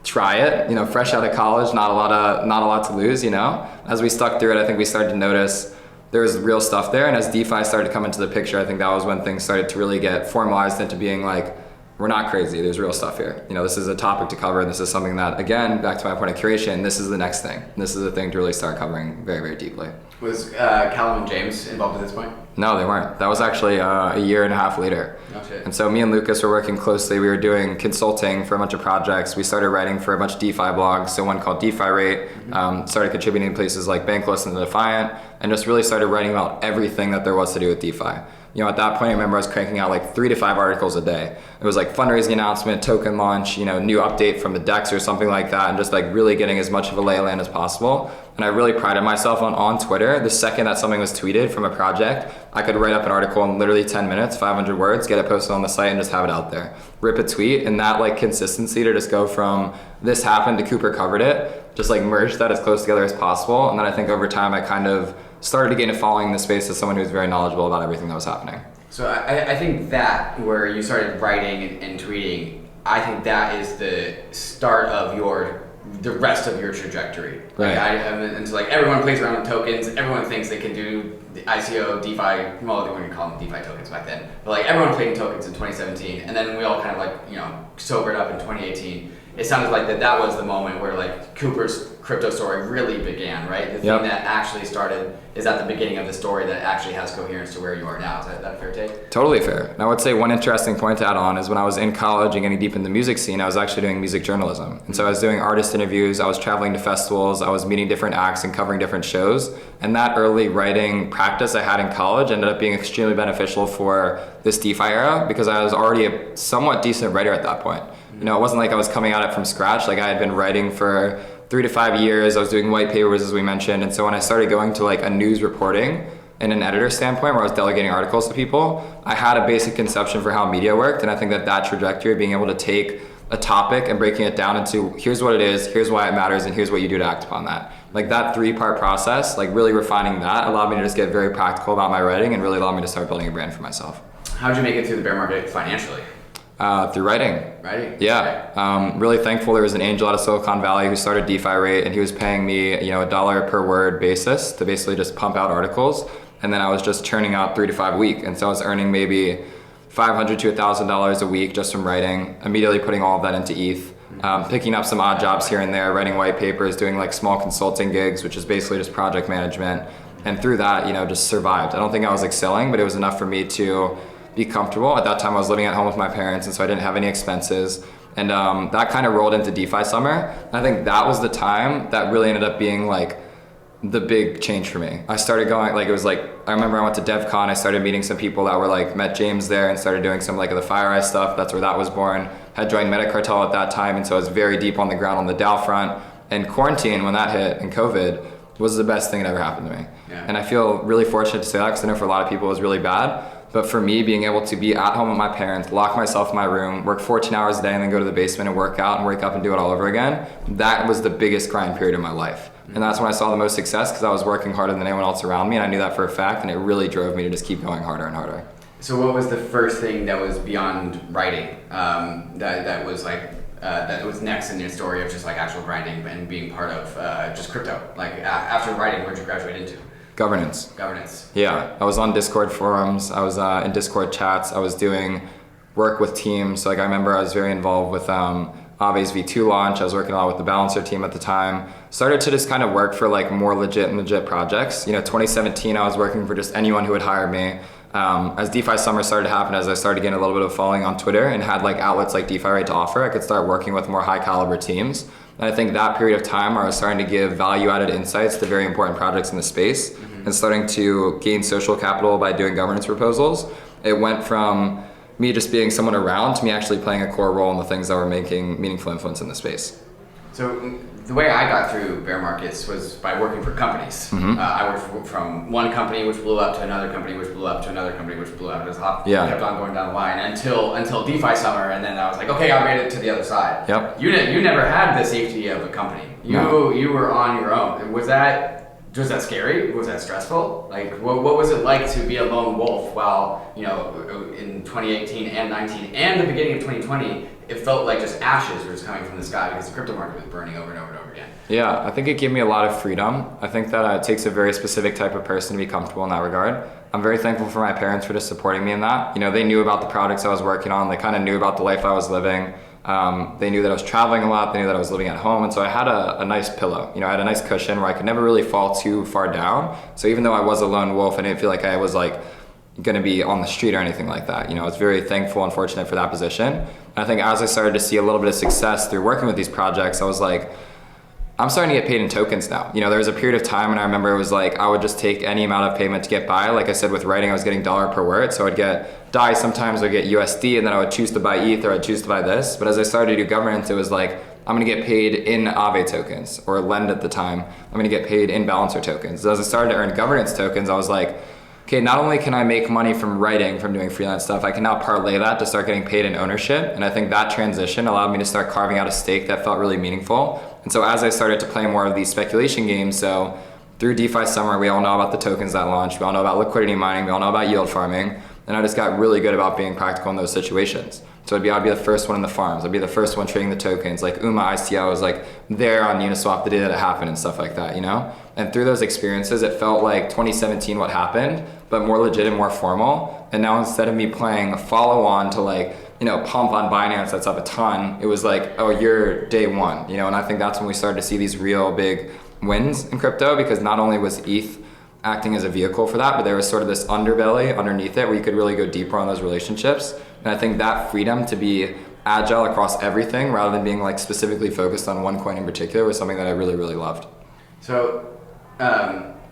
try it. You know, fresh out of college, not a lot to lose. You know, as we stuck through it, I think we started to notice there was real stuff there. And as DeFi started to come into the picture, I think that was when things started to really get formalized into being like, we're not crazy. There's real stuff here. You know, this is a topic to cover. This is something that, again, back to my point of curation, this is the next thing. This is the thing to really start covering very, very deeply. Was Callum and James involved at this point? No, they weren't. That was actually a year and a half later. Oh, shit. And so me and Lucas were working closely. We were doing consulting for a bunch of projects. We started writing for a bunch of DeFi blogs. So one called DeFi Rate, started contributing to places like Bankless and The Defiant, and just really started writing about everything that there was to do with DeFi. You know, at that point, I remember I was cranking out like 3 to 5 articles a day. It was like fundraising announcement, token launch, you know, new update from the DEX or something like that, and just like really getting as much of a lay of land as possible. And I really prided myself on Twitter. The second that something was tweeted from a project, I could write up an article in literally 10 minutes, 500 words, get it posted on the site and just have it out there. Rip a tweet, and that like consistency to just go from this happened to Cooper covered it, just like merge that as close together as possible. And then I think over time I kind of started to gain a following in the space as someone who was very knowledgeable about everything that was happening. So I think that where you started writing and tweeting, I think that is the start of the rest of your trajectory. Right. And so like everyone plays around with tokens. Everyone thinks they can do the ICO, DeFi. Well, they wouldn't call them DeFi tokens back then. But like everyone played in tokens in 2017, and then we all kind of like, you know, sobered up in 2018. It sounded like that was the moment where like Cooper's crypto story really began, right? The thing that actually started is at the beginning of the story that actually has coherence to where you are now. Is that a fair take? Totally fair. And I would say one interesting point to add on is when I was in college and getting deep in the music scene, I was actually doing music journalism. And so I was doing artist interviews, I was traveling to festivals, I was meeting different acts and covering different shows. And that early writing practice I had in college ended up being extremely beneficial for this DeFi era because I was already a somewhat decent writer at that point. You know, it wasn't like I was coming at it from scratch. Like I had been writing for 3 to 5 years. I was doing white papers, as we mentioned. And so when I started going to like a news reporting in an editor standpoint where I was delegating articles to people, I had a basic conception for how media worked. And I think that trajectory of being able to take a topic and breaking it down into here's what it is, here's why it matters, and here's what you do to act upon that. Like that 3-part process, like really refining that allowed me to just get very practical about my writing and really allowed me to start building a brand for myself. How did you make it through the bear market financially? Through writing. Writing? Yeah. Really thankful there was an angel out of Silicon Valley who started DeFi Rate, and he was paying me, you know, $1 per word basis to basically just pump out articles. And then I was just churning out 3 to 5 a week. And so I was earning maybe $500 to $1,000 a week just from writing, immediately putting all of that into ETH, picking up some odd jobs here and there, writing white papers, doing like small consulting gigs, which is basically just project management. And through that, you know, just survived. I don't think I was excelling, but it was enough for me to be comfortable. At that time, I was living at home with my parents, and so I didn't have any expenses. And that kind of rolled into DeFi summer. And I think that was the time that really ended up being like the big change for me. I started going, like, it was like, I remember I went to DevCon, I started meeting some people that were like, met James there and started doing some like the FireEye stuff. That's where that was born. Had joined Metacartel at that time, and so I was very deep on the ground on the DAO front. And quarantine, when that hit, and COVID, was the best thing that ever happened to me. Yeah. And I feel really fortunate to say that because I know for a lot of people it was really bad. But for me, being able to be at home with my parents, lock myself in my room, work 14 hours a day, and then go to the basement and work out and wake up and do it all over again, that was the biggest grind period of my life. And that's when I saw the most success because I was working harder than anyone else around me, and I knew that for a fact, and it really drove me to just keep going harder and harder. So what was the first thing that was beyond writing that was like that was next in your story of just like actual grinding and being part of just crypto? Like after writing, where'd you graduate into? Governance. Governance. Yeah, I was on Discord forums, I was in Discord chats, I was doing work with teams. So like I remember I was very involved with Aave's V2 launch. I was working a lot with the Balancer team at the time. Started to just kind of work for like more legit projects. You know, 2017 I was working for just anyone who would hire me. As DeFi summer started to happen, as I started getting a little bit of following on Twitter and had like outlets like DeFi Rate to offer, I could start working with more high caliber teams. And I think that period of time where I was starting to give value added insights to very important projects in the space and starting to gain social capital by doing governance proposals, it went from me just being someone around to me actually playing a core role in the things that were making meaningful influence in the space. So the way I got through bear markets was by working for companies. I worked from one company which blew up to another company which blew up to another company which blew up. It was kept on going down the line until DeFi summer, and then I was like, okay, I made it to the other side. Yep. You never had the safety of a company. You were on your own. Was that Was that scary? Was that stressful? Like, what was it like to be a lone wolf while, in 2018 and 19 and the beginning of 2020, it felt like just ashes were just coming from the sky because the crypto market was burning over and over and over again? Yeah, I think it gave me a lot of freedom. I think that it takes a very specific type of person to be comfortable in that regard. I'm very thankful for my parents for just supporting me in that. They knew about the projects I was working on. They kind of knew about the life I was living. They knew that I was traveling a lot. They knew that I was living at home. And so I had a nice pillow. I had a nice cushion where I could never really fall too far down. So even though I was a lone wolf, I didn't feel like I was like going to be on the street or anything like that. I was very thankful and fortunate for that position. And I think as I started to see a little bit of success through working with these projects, I was like, I'm starting to get paid in tokens now. There was a period of time and I remember it was like, I would just take any amount of payment to get by. Like I said, with writing, I was getting $1 per word. So I'd get DAI, sometimes I'd get USD, and then I would choose to buy ETH or I'd choose to buy this. But as I started to do governance, it was like, I'm gonna get paid in Aave tokens, or Lend at the time. I'm gonna get paid in Balancer tokens. So as I started to earn governance tokens, I was like, okay, not only can I make money from writing, from doing freelance stuff, I can now parlay that to start getting paid in ownership. And I think that transition allowed me to start carving out a stake that felt really meaningful. And so as I started to play more of these speculation games, so through DeFi Summer, we all know about the tokens that launched, we all know about liquidity mining, we all know about yield farming, and I just got really good about being practical in those situations. So I'd be the first one in the farms, I'd be the first one trading the tokens, like UMA ICO was like there on Uniswap the day that it happened and stuff like that, And through those experiences, it felt like 2017 what happened, but more legit and more formal. And now instead of me playing a follow-on to pump on Binance that's up a ton, it was like, oh, you're day one, And I think that's when we started to see these real big wins in crypto, because not only was ETH acting as a vehicle for that, but there was sort of this underbelly underneath it where you could really go deeper on those relationships. And I think that freedom to be agile across everything rather than being like specifically focused on one coin in particular was something that I really, really loved. So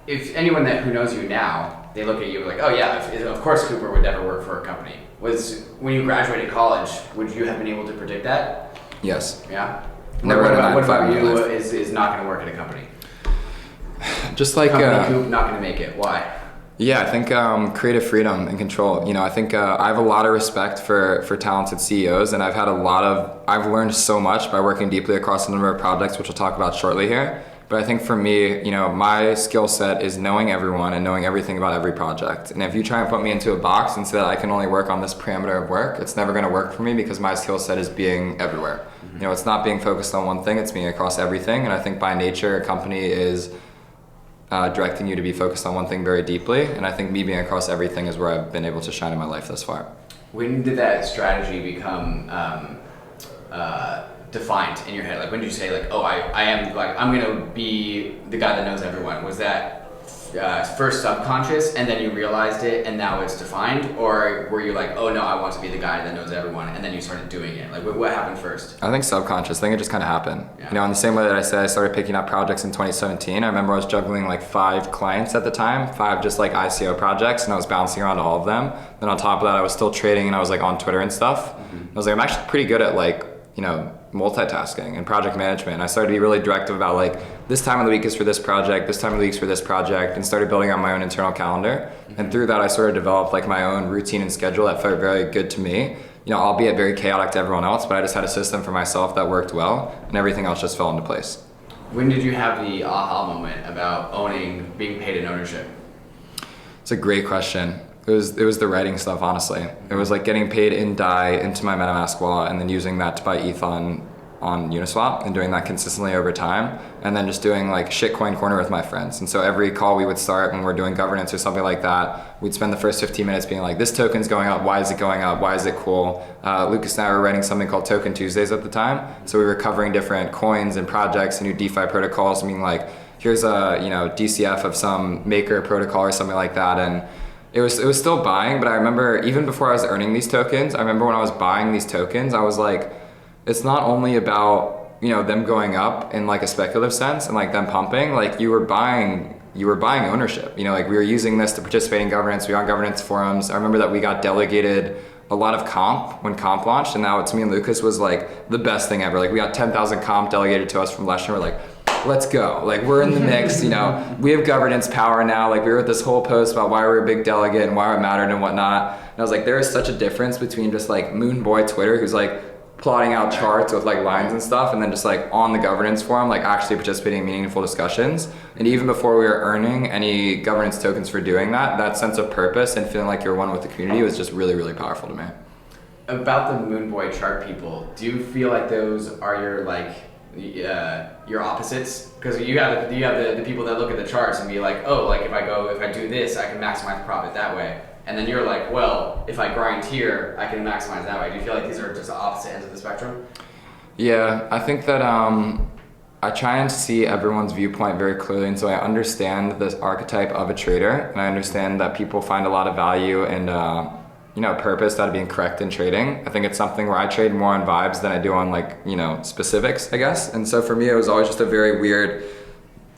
if anyone who knows you now, they look at you like, oh yeah, of course Cooper would never work for a company. When you graduated college, would you have been able to predict that? Yes. Yeah? Never what about you is not going to work at a company? Just like Coop, not going to make it. Why? Yeah, I think creative freedom and control. I think I have a lot of respect for talented CEOs, and I've learned so much by working deeply across a number of projects, which we'll talk about shortly here. But I think for me, my skill set is knowing everyone and knowing everything about every project. And if you try and put me into a box and say that I can only work on this parameter of work, it's never going to work for me because my skill set is being everywhere. Mm-hmm. It's not being focused on one thing, it's being across everything. And I think by nature, a company is directing you to be focused on one thing very deeply. And I think me being across everything is where I've been able to shine in my life thus far. When did that strategy become defined in your head? Like when did you say like, oh, I'm gonna be the guy that knows everyone? Was that first subconscious and then you realized it and now it's defined? Or were you like, oh no, I want to be the guy that knows everyone, and then you started doing it? Like what happened first? I think subconscious. I think it just kind of happened. Yeah. In the same way that I said I started picking up projects in 2017, I remember I was juggling like 5 clients at the time, 5 just like ICO projects, and I was bouncing around all of them. Then on top of that, I was still trading and I was like on Twitter and stuff. Mm-hmm. I was like, I'm actually pretty good at like, multitasking and project management. And I started to be really directive about like, this time of the week is for this project, this time of the week is for this project, and started building out my own internal calendar. Mm-hmm. And through that, I sort of developed like my own routine and schedule that felt very good to me. Albeit very chaotic to everyone else, but I just had a system for myself that worked well, and everything else just fell into place. When did you have the aha moment about being paid in ownership? It's a great question. It was the writing stuff, honestly. It was like getting paid in DAI into my MetaMask wallet and then using that to buy ETH on Uniswap and doing that consistently over time, and then just doing like shitcoin corner with my friends. And so every call we would start when we're doing governance or something like that, we'd spend the first 15 minutes being like, this token's going up, why is it going up, why is it cool? Lucas and I were writing something called Token Tuesdays at the time, so we were covering different coins and projects and new DeFi protocols, being like, here's a DCF of some maker protocol or something like that. And it was still buying, but I remember even before I was earning these tokens, I remember when I was buying these tokens, I was like, it's not only about them going up in like a speculative sense and like them pumping, like you were buying ownership. Like we were using this to participate in governance. We were on governance forums. I remember that we got delegated a lot of comp when comp launched, and now to me and Lucas was like the best thing ever. Like we got 10,000 comp delegated to us from Leshner. We're like, let's go. Like we're in the mix, we have governance power now. Like we wrote this whole post about why we're a big delegate and why it mattered and whatnot. And I was like, there is such a difference between just like Moon Boy Twitter, who's like plotting out charts with like lines and stuff, and then just like on the governance forum, like actually participating in meaningful discussions. And even before we were earning any governance tokens for doing that, that sense of purpose and feeling like you're one with the community was just really, really powerful to me. About the Moon Boy chart people, do you feel like those are your opposites? Because you have the people that look at the charts and be like, oh, like if I do this, I can maximize profit that way. And then you're like, well, if I grind here, I can maximize that way. Do you feel like these are just the opposite ends of the spectrum? Yeah, I think that I try and see everyone's viewpoint very clearly, and so I understand this archetype of a trader, and I understand that people find a lot of value and purpose out of being correct in trading. I think it's something where I trade more on vibes than I do on like, specifics, I guess. And so for me, it was always just a very weird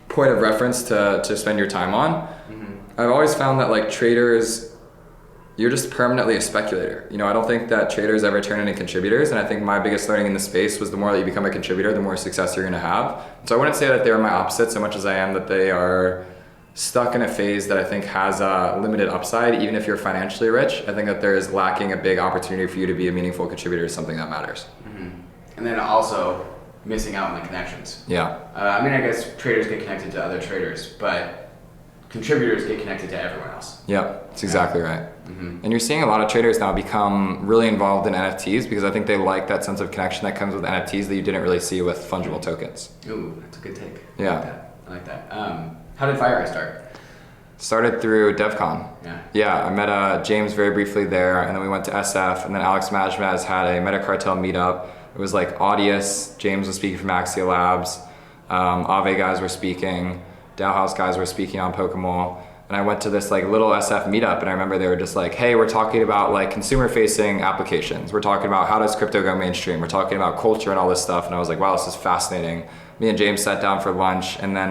point of reference to spend your time on. Mm-hmm. I've always found that like traders, you're just permanently a speculator. I don't think that traders ever turn into contributors, and I think my biggest learning in the space was the more that you become a contributor, the more success you're gonna have. So I wouldn't say that they're my opposite so much as I am that they are stuck in a phase that I think has a limited upside. Even if you're financially rich, I think that there is lacking a big opportunity for you to be a meaningful contributor to something that matters. Mm-hmm. And then also missing out on the connections. Yeah. I guess traders get connected to other traders, but contributors get connected to everyone else. Yep, that's exactly right. Mm-hmm. And you're seeing a lot of traders now become really involved in NFTs because I think they like that sense of connection that comes with NFTs that you didn't really see with fungible tokens. Ooh, that's a good take. Yeah. I like that. How did FireEye start? Started through DevCon. Yeah, I met James very briefly there, and then we went to SF, and then Alex Majmaz had a Metacartel meetup. It was like Audius, James was speaking from Axia Labs, Aave guys were speaking, DAO House guys were speaking on Pokemon, and I went to this like little SF meetup, and I remember they were just like, hey, we're talking about like consumer-facing applications. We're talking about how does crypto go mainstream. We're talking about culture and all this stuff, and I was like, wow, this is fascinating. Me and James sat down for lunch, and then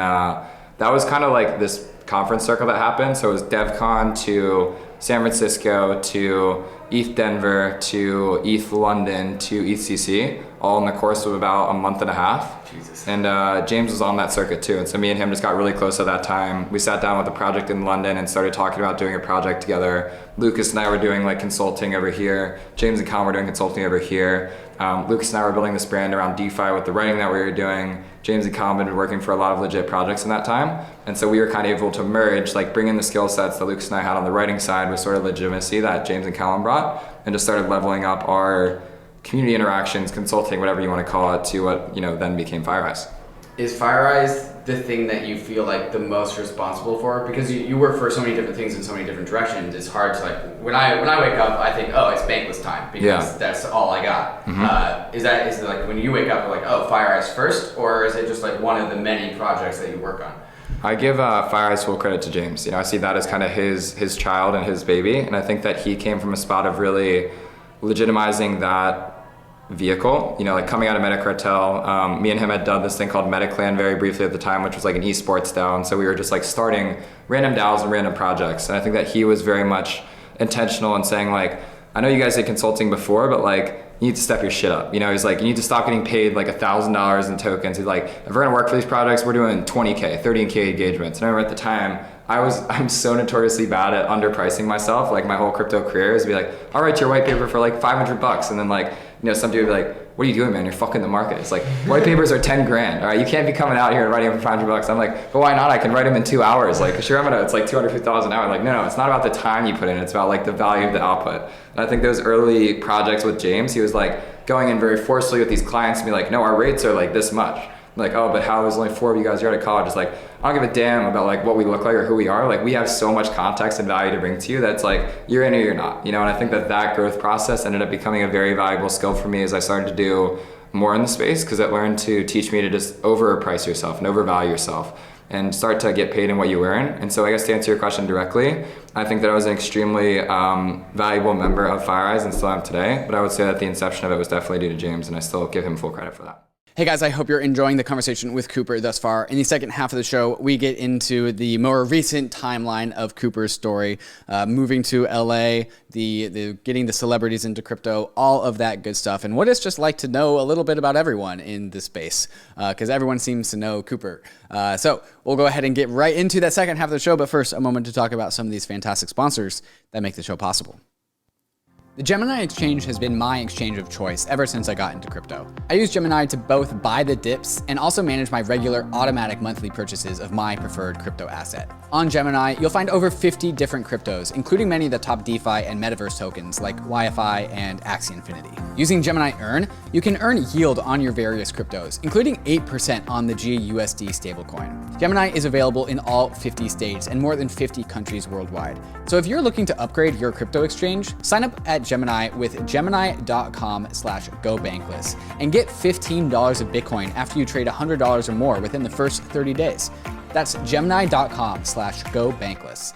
that was kind of like this conference circle that happened. So it was DevCon to San Francisco to ETH Denver to ETH London to ETHCC, all in the course of about a month and a half. Jesus. And James was on that circuit too. And so me and him just got really close at that time. We sat down with a project in London and started talking about doing a project together. Lucas and I were doing like consulting over here. James and Colin were doing consulting over here. Lucas and I were building this brand around DeFi with the writing that we were doing. James and Colin had been working for a lot of legit projects in that time. And so we were kind of able to merge, like bring in the skill sets that Lucas and I had on the writing side with sort of legitimacy that James and Colin brought, and just started leveling up our community interactions, consulting, whatever you want to call it, to what then became FireEye. Is FireEye the thing that you feel like the most responsible for? Because you work for so many different things in so many different directions. It's hard to like when I wake up, I think, oh, it's Bankless time because that's all I got. Mm-hmm. Is it like when you wake up, you're like, oh, FireEye first, or is it just like one of the many projects that you work on? I give FireEye full credit to James. I see that as kind of his child and his baby, and I think that he came from a spot of really legitimizing that vehicle, like coming out of Metacartel. Me and him had done this thing called MetaClan very briefly at the time, which was like an esports DAO, and so we were just like starting random DAOs and random projects. And I think that he was very much intentional in saying like, I know you guys did consulting before, but like you need to step your shit up. He's like, you need to stop getting paid like $1,000 in tokens. He's like, if we're gonna work for these projects, we're doing 20K, 30K engagements. And I remember at the time, I'm so notoriously bad at underpricing myself. Like my whole crypto career is to be like, I'll write your white paper for like $500. And then like, some dude would be like, what are you doing, man? You're fucking the market. It's like, white papers are 10 grand, all right? You can't be coming out here and writing them for $500. I'm like, but why not? I can write them in 2 hours. Like, sure, it's like $250 an hour. Like, no, it's not about the time you put in. It's about like the value of the output. And I think those early projects with James, he was like going in very forcefully with these clients and be like, no, our rates are like this much. I'm like, oh, but how there's only 4 of you guys here at college? It's like, I don't give a damn about like what we look like or who we are. Like we have so much context and value to bring to you that's like, you're in or you're not, And I think that growth process ended up becoming a very valuable skill for me as I started to do more in the space, because it learned to teach me to just overprice yourself and overvalue yourself and start to get paid in what you earn. And so I guess to answer your question directly, I think that I was an extremely valuable member of FireEye and still am today, but I would say that the inception of it was definitely due to James, and I still give him full credit for that. Hey guys, I hope you're enjoying the conversation with Cooper thus far. In the second half of the show, we get into the more recent timeline of Cooper's story, moving to LA, the getting the celebrities into crypto, all of that good stuff, and what it's just like to know a little bit about everyone in the space, because everyone seems to know Cooper. So we'll go ahead and get right into that second half of the show, but first, a moment to talk about some of these fantastic sponsors that make the show possible. The Gemini exchange has been my exchange of choice ever since I got into crypto. I use Gemini to both buy the dips and also manage my regular automatic monthly purchases of my preferred crypto asset. On Gemini, you'll find over 50 different cryptos, including many of the top DeFi and metaverse tokens like YFI and Axie Infinity. Using Gemini Earn, you can earn yield on your various cryptos, including 8% on the GUSD stablecoin. Gemini is available in all 50 states and more than 50 countries worldwide. So if you're looking to upgrade your crypto exchange, sign up at Gemini with gemini.com/gobankless and get $15 of Bitcoin after you trade $100 or more within the first 30 days. That's gemini.com/gobankless.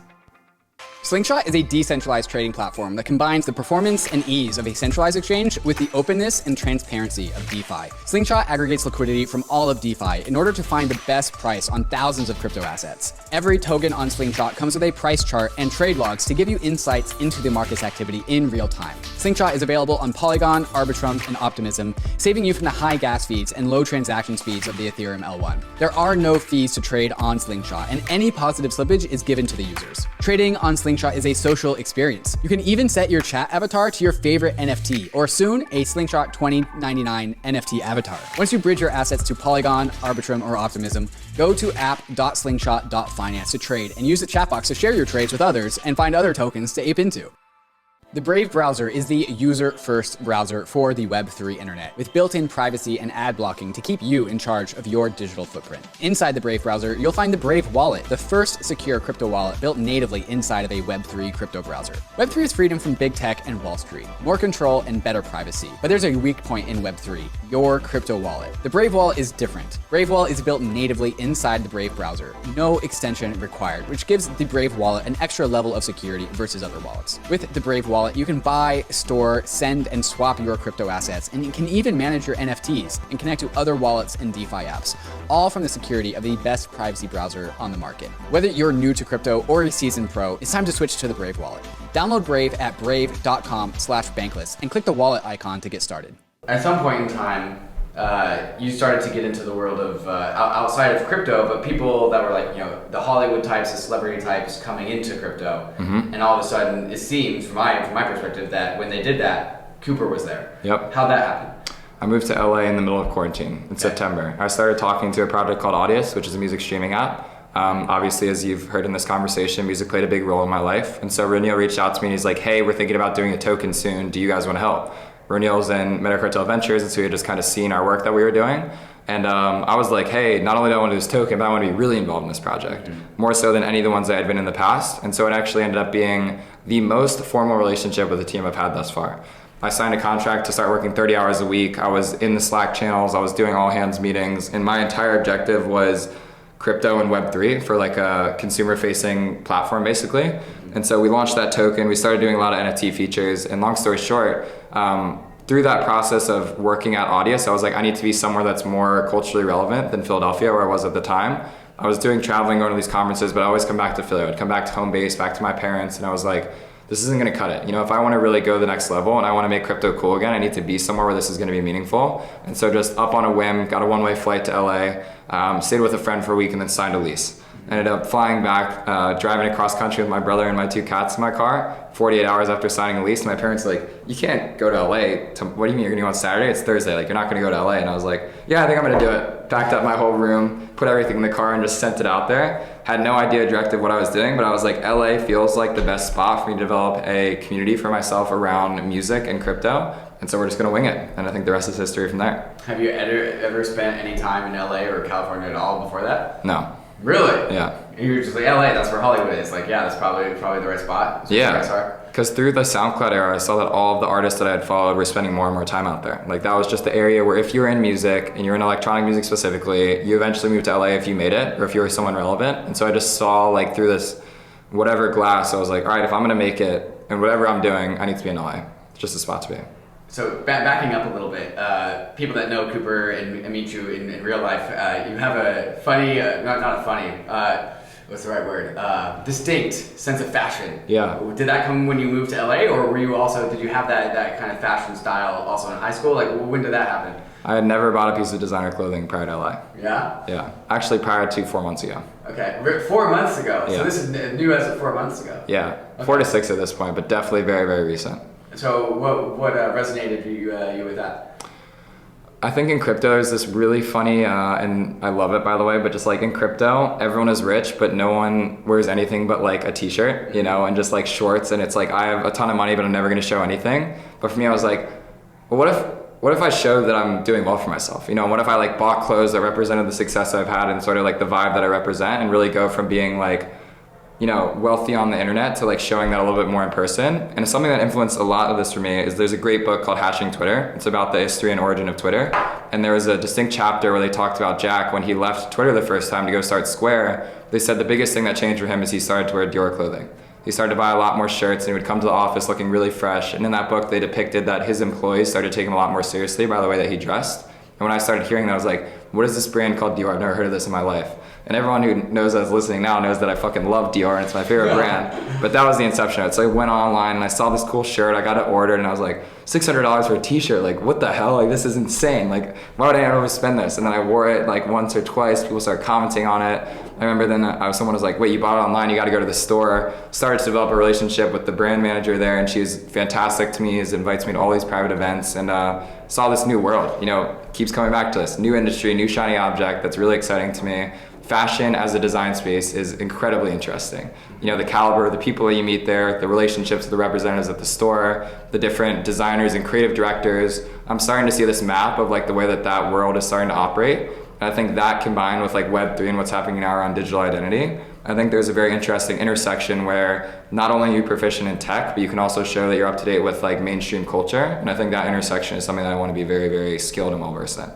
Slingshot is a decentralized trading platform that combines the performance and ease of a centralized exchange with the openness and transparency of DeFi. Slingshot aggregates liquidity from all of DeFi in order to find the best price on thousands of crypto assets. Every token on Slingshot comes with a price chart and trade logs to give you insights into the market's activity in real time. Slingshot is available on Polygon, Arbitrum, and Optimism, saving you from the high gas fees and low transaction speeds of the Ethereum L1. There are no fees to trade on Slingshot, and any positive slippage is given to the users. Trading on Slingshot is a social experience. You can even set your chat avatar to your favorite NFT, or soon a Slingshot 2099 NFT avatar. Once you bridge your assets to Polygon, Arbitrum, or Optimism, go to app.slingshot.finance to trade and use the chat box to share your trades with others and find other tokens to ape into. The Brave browser is the user-first browser for the Web3 internet, with built-in privacy and ad blocking to keep you in charge of your digital footprint. Inside the Brave browser, you'll find the Brave Wallet, the first secure crypto wallet built natively inside of a Web3 crypto browser. Web3 is freedom from big tech and Wall Street, more control and better privacy. But there's a weak point in Web3, your crypto wallet. The Brave Wallet is different. Brave Wallet is built natively inside the Brave browser, no extension required, which gives the Brave Wallet an extra level of security versus other wallets. With the Brave Wallet, you can buy, store, send, and swap your crypto assets, and you can even manage your NFTs and connect to other wallets and DeFi apps, all from the security of the best privacy browser on the market. Whether you're new to crypto or a seasoned pro, it's time to switch to the Brave wallet. Download Brave at brave.com/bankless and click the wallet icon to get started. At some point in time, you started to get into the world of outside of crypto, but people that were like, the Hollywood types, the celebrity types coming into crypto, and all of a sudden, it seems from my perspective that when they did that, Cooper was there. Yep. How'd that happen? I moved to LA in the middle of quarantine in September. I started talking to a project called Audius, which is a music streaming app. Obviously, as you've heard in this conversation, music played a big role in my life. And so Runil reached out to me and he's like, hey, we're thinking about doing a token soon. Do you guys want to help? Runil's in Metacartel Ventures, and so we had just kind of seen our work that we were doing. And I was like, hey, not only do I want to do this token, but I want to be really involved in this project, more so than any of the ones that I had been in the past. And so it actually ended up being the most formal relationship with the team I've had thus far. I signed a contract to start working 30 hours a week. I was in the Slack channels, I was doing all hands meetings, and my entire objective was crypto and Web3 for like a consumer-facing platform, basically. And so we launched that token. We started doing a lot of NFT features. And long story short, through that process of working at Audius, I was like, I need to be somewhere that's more culturally relevant than Philadelphia, where I was at the time. I was doing traveling, going to these conferences, but I always come back to Philly. I would come back to home base, back to my parents, and I was like, this isn't gonna cut it. If I wanna really go to the next level and I wanna make crypto cool again, I need to be somewhere where this is gonna be meaningful. And so just up on a whim, got a one-way flight to LA, stayed with a friend for a week and then signed a lease. Ended up flying back, driving across country with my brother and my 2 cats in my car, 48 hours after signing a lease. And my parents were like, you can't go to LA. What do you mean you're gonna go on Saturday? It's Thursday, like you're not gonna go to LA. And I was like, yeah, I think I'm gonna do it. Packed up my whole room, put everything in the car and just sent it out there. Had no idea directly what I was doing, but I was like, LA feels like the best spot for me to develop a community for myself around music and crypto. And so we're just gonna wing it. And I think the rest is history from there. Have you ever spent any time in LA or California at all before that? No. Really? Yeah. You were just like, LA, that's where Hollywood is. Like, yeah, that's probably the right spot. That's yeah. Because through the SoundCloud era, I saw that all of the artists that I had followed were spending more and more time out there. Like that was just the area where if you were in music and you're in electronic music specifically, you eventually moved to LA if you made it or if you were someone relevant. And so I just saw like through this whatever glass, I was like, all right, if I'm gonna make it and whatever I'm doing, I need to be in LA. It's just a spot to be. So backing up a little bit, people that know Cooper and meet you in real life, you have a funny, not funny, what's the right word? Distinct sense of fashion. Yeah. Did that come when you moved to LA, or did you have that kind of fashion style also in high school? Like, when did that happen? I had never bought a piece of designer clothing prior to LA. Yeah? Yeah. Actually, prior to 4 months ago. Okay. 4 months ago. Yeah. So this is new as of 4 months ago. Yeah. Okay. 4 to 6 at this point, but definitely very, very recent. So what resonated you with that? I think in crypto there's this really funny, and I love it by the way, but just like in crypto, everyone is rich, but no one wears anything but like a t-shirt, you know, and just like shorts. And it's like, I have a ton of money, but I'm never going to show anything. But for me, I was like, well, what if I showed that I'm doing well for myself? You know, what if I like bought clothes that represented the success I've had and sort of like the vibe that I represent, and really go from being like, you know, wealthy on the internet to like showing that a little bit more in person. And something that influenced a lot of this for me is there's a great book called Hatching Twitter. It's about the history and origin of Twitter. And there was a distinct chapter where they talked about Jack when he left Twitter the first time to go start Square. They said the biggest thing that changed for him is he started to wear Dior clothing. He started to buy a lot more shirts, and he would come to the office looking really fresh. And in that book, they depicted that his employees started taking him a lot more seriously by the way that he dressed. And when I started hearing that, I was like, what is this brand called Dior? I've never heard of this in my life. And everyone who knows that's listening now knows that I fucking love Dior, and it's my favorite brand. But that was the inception of it. So I went online and I saw this cool shirt. I got it ordered, and I was like, $600 for a t-shirt. Like, what the hell? Like, this is insane. Like, why would I ever spend this? And then I wore it like once or twice. People started commenting on it. I remember then someone was like, wait, you bought it online, you got to go to the store. Started to develop a relationship with the brand manager there, and she's fantastic to me. She invites me to all these private events, and saw this new world. You know, keeps coming back to this new industry, new shiny object that's really exciting to me. Fashion as a design space is incredibly interesting. You know, the caliber of the people that you meet there, the relationships with the representatives at the store, the different designers and creative directors. I'm starting to see this map of like the way that world is starting to operate. And I think that combined with like Web3 and what's happening now around digital identity, I think there's a very interesting intersection where not only are you proficient in tech, but you can also show that you're up to date with like mainstream culture. And I think that intersection is something that I want to be very, very skilled and well versed in.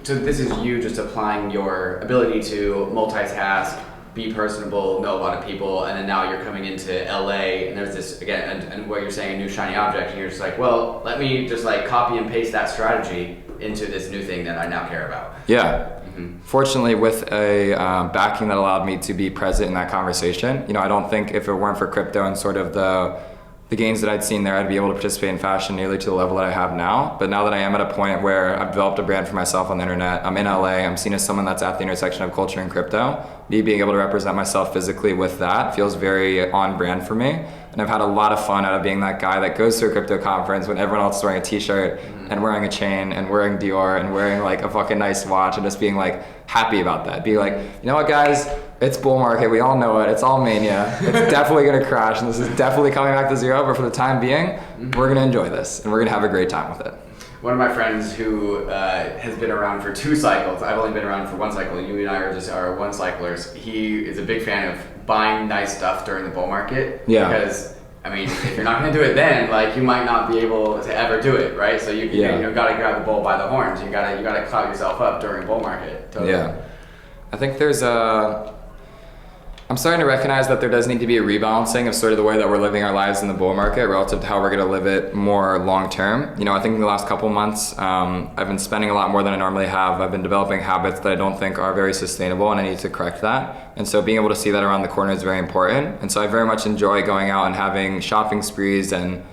So this is you just applying your ability to multitask, be personable, know a lot of people, and then now you're coming into LA, and there's this, again, and what you're saying, a new shiny object, and you're just like, well, let me just like copy and paste that strategy into this new thing that I now care about. Yeah. Fortunately, with a backing that allowed me to be present in that conversation, you know, I don't think if it weren't for crypto and sort of the gains that I'd seen there, I'd be able to participate in fashion nearly to the level that I have now. But now that I am at a point where I've developed a brand for myself on the internet, I'm in LA, I'm seen as someone that's at the intersection of culture and crypto. Me being able to represent myself physically with that feels very on brand for me. And I've had a lot of fun out of being that guy that goes to a crypto conference when everyone else is wearing a t-shirt and wearing a chain and wearing Dior and wearing like a fucking nice watch, and just being like happy about that. Be like, you know what guys, it's bull market, we all know it, it's all mania, it's definitely gonna crash, and this is definitely coming back to zero, but for the time being, we're gonna enjoy this and we're gonna have a great time with it. One of my friends who has been around for 2 cycles, I've only been around for 1 cycle, you and I are just our one cyclers. He is a big fan of buying nice stuff during the bull market. Yeah. Because, I mean, if you're not gonna do it then, like you might not be able to ever do it, right? So you gotta grab the bull by the horns. You gotta clout yourself up during bull market. Totally. Yeah. I think there's I'm starting to recognize that there does need to be a rebalancing of sort of the way that we're living our lives in the bull market relative to how we're going to live it more long term. You know, I think in the last couple months, I've been spending a lot more than I normally have. I've been developing habits that I don't think are very sustainable, and I need to correct that. And so being able to see that around the corner is very important. And so I very much enjoy going out and having shopping sprees. And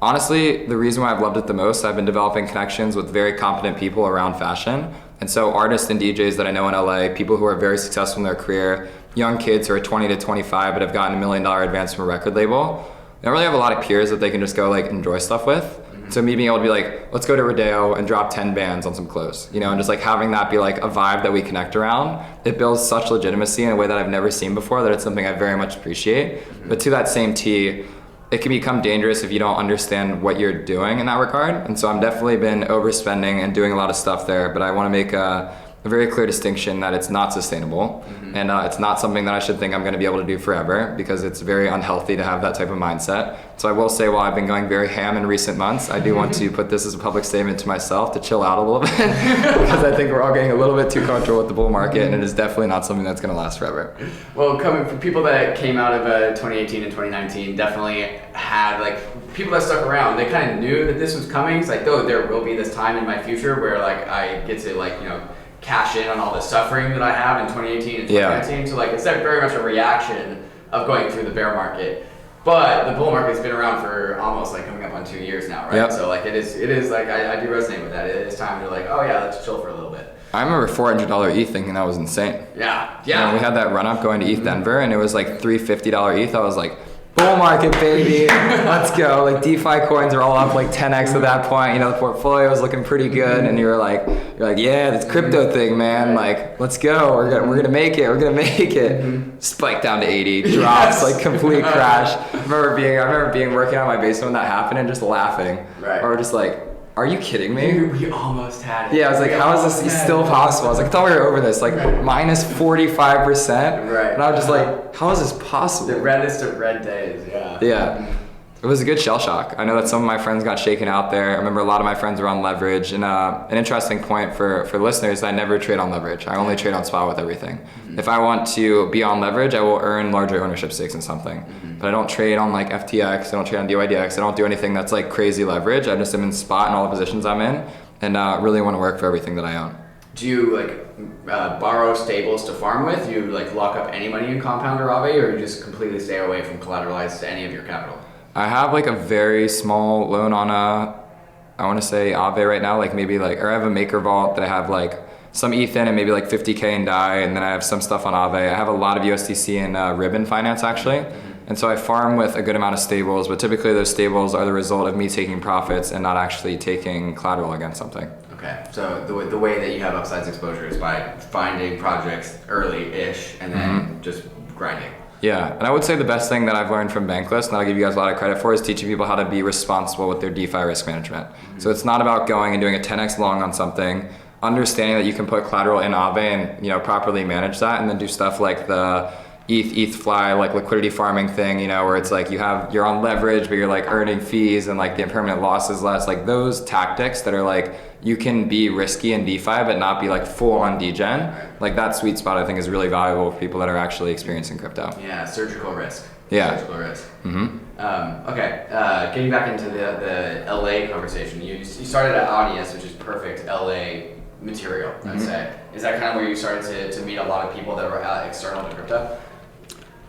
honestly, the reason why I've loved it the most, I've been developing connections with very competent people around fashion. And so artists and DJs that I know in LA, people who are very successful in their career, young kids who are 20 to 25 but have gotten $1 million advance from a record label, they don't really have a lot of peers that they can just go like enjoy stuff with. So me being able to be like, let's go to Rodeo and drop 10 bands on some clothes, you know, and just like having that be like a vibe that we connect around, it builds such legitimacy in a way that I've never seen before, that it's something I very much appreciate. But to that same T, it can become dangerous if you don't understand what you're doing in that regard. And so I've definitely been overspending and doing a lot of stuff there, but I want to make a very clear distinction that it's not sustainable. And it's not something that I should think I'm going to be able to do forever, because it's very unhealthy to have that type of mindset. So I will say, while I've been going very ham in recent months, I do want to put this as a public statement to myself to chill out a little bit, because I think we're all getting a little bit too comfortable with the bull market, and it is definitely not something that's going to last forever. Well, coming from people that came out of 2018 and 2019, definitely had like people that stuck around. They kind of knew that this was coming. It's like, oh, there will be this time in my future where like I get to like, you know, cash in on all the suffering that I have in 2018 and 2019. Yeah. So like it's very much a reaction of going through the bear market. But the bull market's been around for almost like coming up on 2 years now, right? Yep. So like it is like I do resonate with that. It is time to like, oh yeah, let's chill for a little bit. I remember $400 ETH thinking that was insane. Yeah. You know, we had that run up going to ETH Denver, and it was like $350 ETH. I was like, bull market, baby. Let's go. Like DeFi coins are all up like 10x at that point. You know, the portfolio is looking pretty good, and you're like, yeah, this crypto thing, man. Like, let's go. We're gonna make it. We're gonna make it. Spike down to 80, drops, like complete crash. I remember being working on my basement when that happened and just laughing. Right. Or just like, are you kidding me? We almost had it. Yeah, I was like, how is this still possible? I was like, I thought we were over this, like minus 45%. Right. And I was just like, how is this possible? The reddest of red days, yeah. Yeah. It was a good shell shock. I know that some of my friends got shaken out there. I remember a lot of my friends were on leverage. And an interesting point for listeners, I never trade on leverage. I only trade on spot with everything. If I want to be on leverage, I will earn larger ownership stakes in something. But I don't trade on like FTX, I don't trade on DYDX, I don't do anything that's like crazy leverage. I just am in spot in all the positions I'm in and really want to work for everything that I own. Do you like borrow stables to farm with? Do you like lock up any money in Compound or Aave, or you just completely stay away from collateralized to any of your capital? I have like a very small loan on I want to say Aave right now, like maybe like, or I have a maker vault that I have like some ETH in and maybe like 50K in DAI, and then I have some stuff on Aave. I have a lot of USDC in Ribbon Finance actually. And so I farm with a good amount of stables, but typically those stables are the result of me taking profits and not actually taking collateral against something. Okay, so the way that you have upsides exposure is by finding projects early-ish and then just grinding. Yeah, and I would say the best thing that I've learned from Bankless, and I'll give you guys a lot of credit for, is teaching people how to be responsible with their DeFi risk management. So it's not about going and doing a 10x long on something, understanding that you can put collateral in Aave and properly manage that, and then do stuff like the ETH fly, like liquidity farming thing, where it's like you're on leverage, but you're like earning fees and like the impermanent loss is less. Like those tactics that are like, you can be risky in DeFi, but not be like full on degen. Like that sweet spot I think is really valuable for people that are actually experiencing crypto. Yeah, surgical risk. Yeah. Surgical risk. Okay, getting back into the LA conversation. You started at Audience, which is perfect LA material, I'd say. Is that kind of where you started to meet a lot of people that were external to crypto?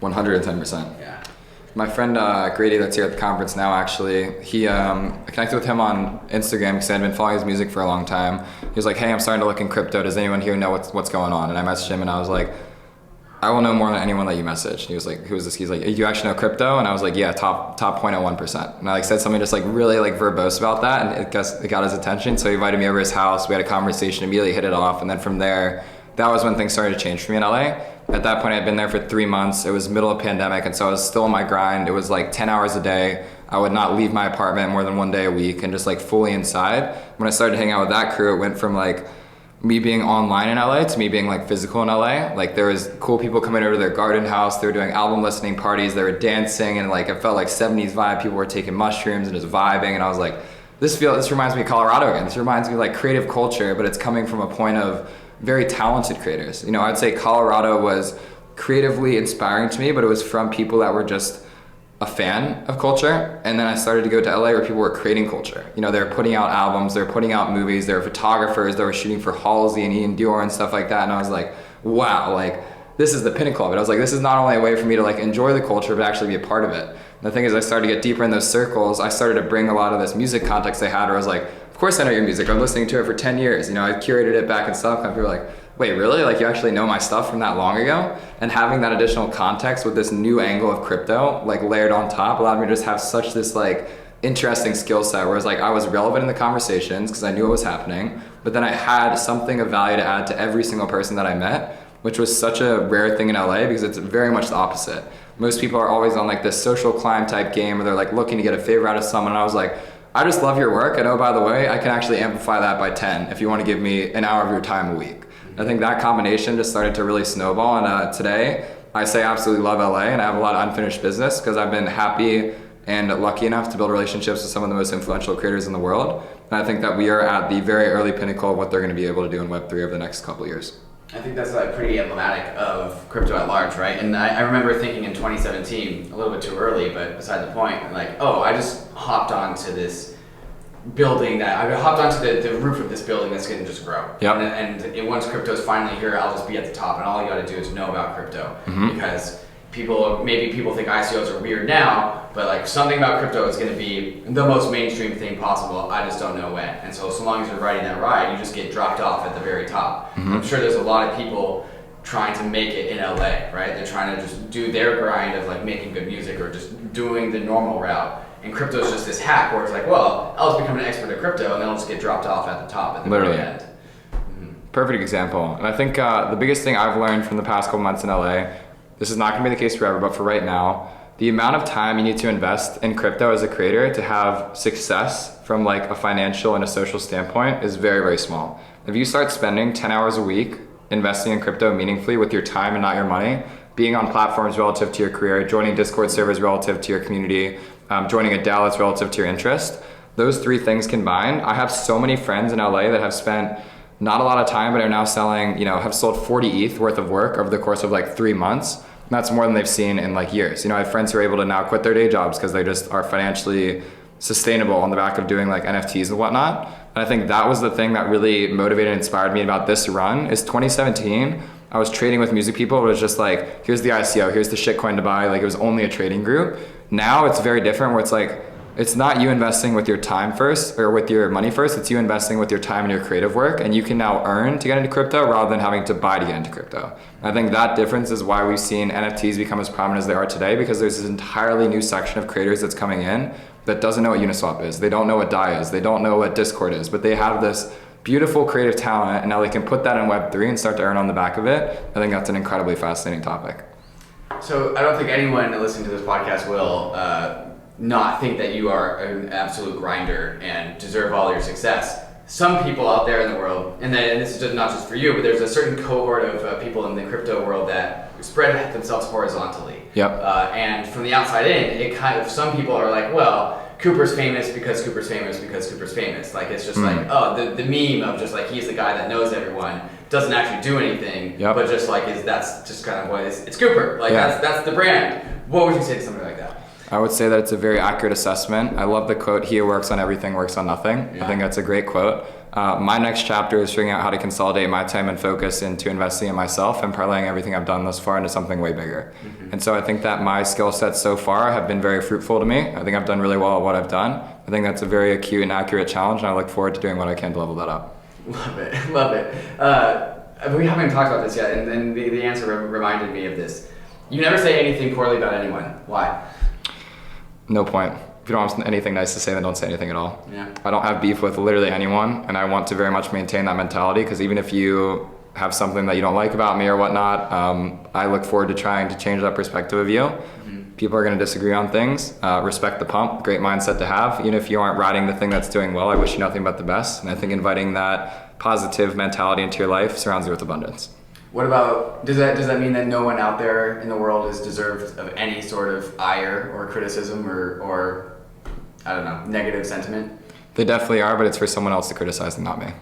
110%. Yeah. My friend Grady that's here at the conference now actually, I connected with him on Instagram because I'd been following his music for a long time. He was like, hey, I'm starting to look in crypto. Does anyone here know what's going on? And I messaged him and I was like, I will know more than anyone that you message. He was like, who is this? He's like, do you actually know crypto? And I was like, yeah, top 0.01%. And I like said something just like really like verbose about that, and it got his attention. So he invited me over to his house. We had a conversation, immediately hit it off, and then from there, that was when things started to change for me in LA. At that point, I'd been there for 3 months. It was middle of pandemic, and so I was still on my grind. It was like 10 hours a day. I would not leave my apartment more than 1 day a week and just like fully inside. When I started hanging out with that crew, it went from like me being online in LA to me being like physical in LA. Like there was cool people coming over to their garden house. They were doing album listening parties. They were dancing, and like it felt like 70s vibe. People were taking mushrooms and just vibing, and I was like, this reminds me of Colorado again. This reminds me of like creative culture, but it's coming from a point of very talented creators. I'd say Colorado was creatively inspiring to me, but it was from people that were just a fan of culture. And then I started to go to LA where people were creating culture. They were putting out albums, they were putting out movies, there were photographers that were shooting for Halsey and Ian Dior and stuff like that. And I was like, wow, like this is the pinnacle of it. I was like, this is not only a way for me to like enjoy the culture, but actually be a part of it. And the thing is, I started to get deeper in those circles. I started to bring a lot of this music context I had where I was like, of course I know your music. I've been listening to it for 10 years. I curated it back in SoundCloud. People were like, wait, really? Like you actually know my stuff from that long ago? And having that additional context with this new angle of crypto, like layered on top, allowed me to just have such this like interesting skill set where it's like I was relevant in the conversations because I knew what was happening, but then I had something of value to add to every single person that I met, which was such a rare thing in LA because it's very much the opposite. Most people are always on like this social climb type game where they're like looking to get a favor out of someone. And I was like, I just love your work. And oh, by the way, I can actually amplify that by 10 if you want to give me an hour of your time a week. I think that combination just started to really snowball, and today I say I absolutely love LA, and I have a lot of unfinished business because I've been happy and lucky enough to build relationships with some of the most influential creators in the world. And I think that we are at the very early pinnacle of what they're going to be able to do in Web3 over the next couple of years. I think that's like pretty emblematic of crypto at large, right? And I remember thinking in 2017, a little bit too early, but beside the point, like, oh, I just hopped onto this building I hopped onto the roof of this building that's going to just grow. Yep. And once crypto's finally here, I'll just be at the top, and all you got to do is know about crypto because maybe people think ICOs are weird now, but like something about crypto is going to be the most mainstream thing possible. I just don't know when. And so long as you're riding that ride, you just get dropped off at the very top. I'm sure there's a lot of people trying to make it in LA, right? They're trying to just do their grind of like making good music or just doing the normal route. And crypto is just this hack where it's like, well, I'll just become an expert at crypto and then I'll just get dropped off at the top at the very end. Perfect example. And I think the biggest thing I've learned from the past couple months in LA, this is not gonna be the case forever, but for right now, the amount of time you need to invest in crypto as a creator to have success from like a financial and a social standpoint is very, very small. If you start spending 10 hours a week investing in crypto meaningfully with your time and not your money, being on platforms relative to your career, joining Discord servers relative to your community, joining a DAO that's relative to your interest, those three things combined, I have so many friends in LA that have spent not a lot of time, but are now selling, have sold 40 ETH worth of work over the course of like 3 months. And that's more than they've seen in like years. I have friends who are able to now quit their day jobs because they just are financially sustainable on the back of doing like NFTs and whatnot. And I think that was the thing that really motivated and inspired me about this run is 2017. I was trading with music people. It was just like, here's the ICO, here's the shitcoin to buy. Like it was only a trading group. Now it's very different where it's like, it's not you investing with your time first or with your money first, it's you investing with your time and your creative work, and you can now earn to get into crypto rather than having to buy to get into crypto. I think that difference is why we've seen NFTs become as prominent as they are today, because there's this entirely new section of creators that's coming in that doesn't know what Uniswap is, they don't know what DAI is, they don't know what Discord is, but they have this beautiful creative talent and now they can put that in Web3 and start to earn on the back of it. I think that's an incredibly fascinating topic. So I don't think anyone listening to this podcast will not think that you are an absolute grinder and deserve all your success. Some people out there in the world, and this is not just for you, but there's a certain cohort of people in the crypto world that spread themselves horizontally. Yep. And from the outside in, it kind of, some people are like, well, Cooper's famous because Cooper's famous because Cooper's famous. Like it's just like, oh, the meme of just like he's the guy that knows everyone, doesn't actually do anything, but just like that's just kind of what it's Cooper. Like that's the brand. What would you say to somebody like that? I would say that it's a very accurate assessment. I love the quote, "He who works on everything works on nothing." Yeah. I think that's a great quote. My next chapter is figuring out how to consolidate my time and focus into investing in myself and parlaying everything I've done thus far into something way bigger. And so I think that my skill sets so far have been very fruitful to me. I think I've done really well at what I've done. I think that's a very acute and accurate challenge, and I look forward to doing what I can to level that up. Love it, love it. We haven't talked about this yet, and then the answer reminded me of this. You never say anything poorly about anyone. Why? No point. If you don't have anything nice to say, then don't say anything at all. Yeah. I don't have beef with literally anyone, and I want to very much maintain that mentality, because even if you have something that you don't like about me or whatnot, I look forward to trying to change that perspective of you. People are going to disagree on things. Respect the pump, great mindset to have. Even if you aren't riding the thing that's doing well, I wish you nothing but the best. And I think inviting that positive mentality into your life surrounds you with abundance. What about, does that mean that no one out there in the world is deserved of any sort of ire or criticism or I don't know, negative sentiment? They definitely are, but it's for someone else to criticize and not me.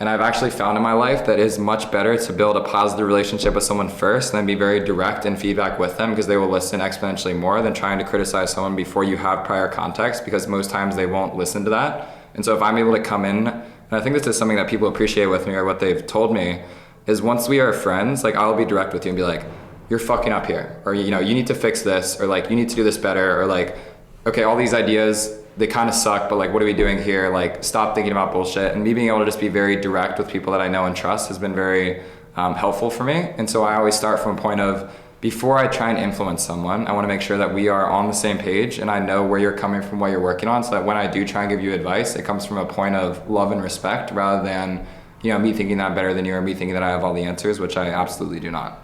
And I've actually found in my life that it's much better to build a positive relationship with someone first and then be very direct in feedback with them, because they will listen exponentially more than trying to criticize someone before you have prior context, because most times they won't listen to that. And so if I'm able to come in, and I think this is something that people appreciate with me or what they've told me, is once we are friends, like I'll be direct with you and be like, you're fucking up here, or you need to fix this, or like you need to do this better, or like, okay, all these ideas, they kind of suck, but like what are we doing here? Like stop thinking about bullshit. And me being able to just be very direct with people that I know and trust has been very helpful for me. And so I always start from a point of, before I try and influence someone, I want to make sure that we are on the same page and I know where you're coming from, what you're working on, so that when I do try and give you advice, it comes from a point of love and respect rather than me thinking that I'm better than you or me thinking that I have all the answers, which I absolutely do not.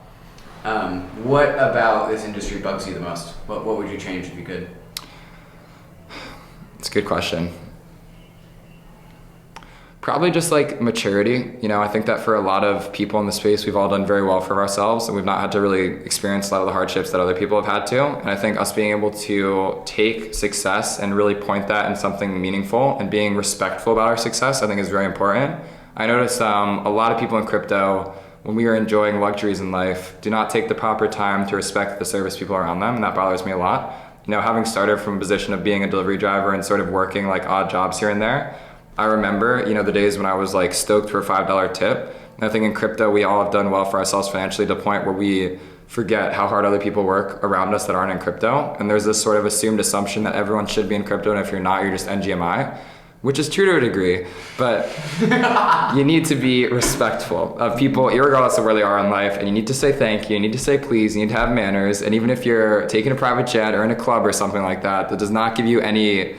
What about this industry bugs you the most? What would you change if you could? It's a good question. Probably just like maturity. I think that for a lot of people in the space, we've all done very well for ourselves and we've not had to really experience a lot of the hardships that other people have had to. And I think us being able to take success and really point that in something meaningful and being respectful about our success, I think is very important. I noticed a lot of people in crypto, when we are enjoying luxuries in life, do not take the proper time to respect the service people around them, and that bothers me a lot. Having started from a position of being a delivery driver and sort of working like odd jobs here and there, I remember, the days when I was like stoked for a $5 tip. And I think in crypto, we all have done well for ourselves financially to the point where we forget how hard other people work around us that aren't in crypto. And there's this sort of assumed assumption that everyone should be in crypto, and if you're not, you're just NGMI. which is true to a degree, but you need to be respectful of people, irregardless of where they are in life, and you need to say thank you need to say please, you need to have manners, and even if you're taking a private jet or in a club or something like that, that does not give you any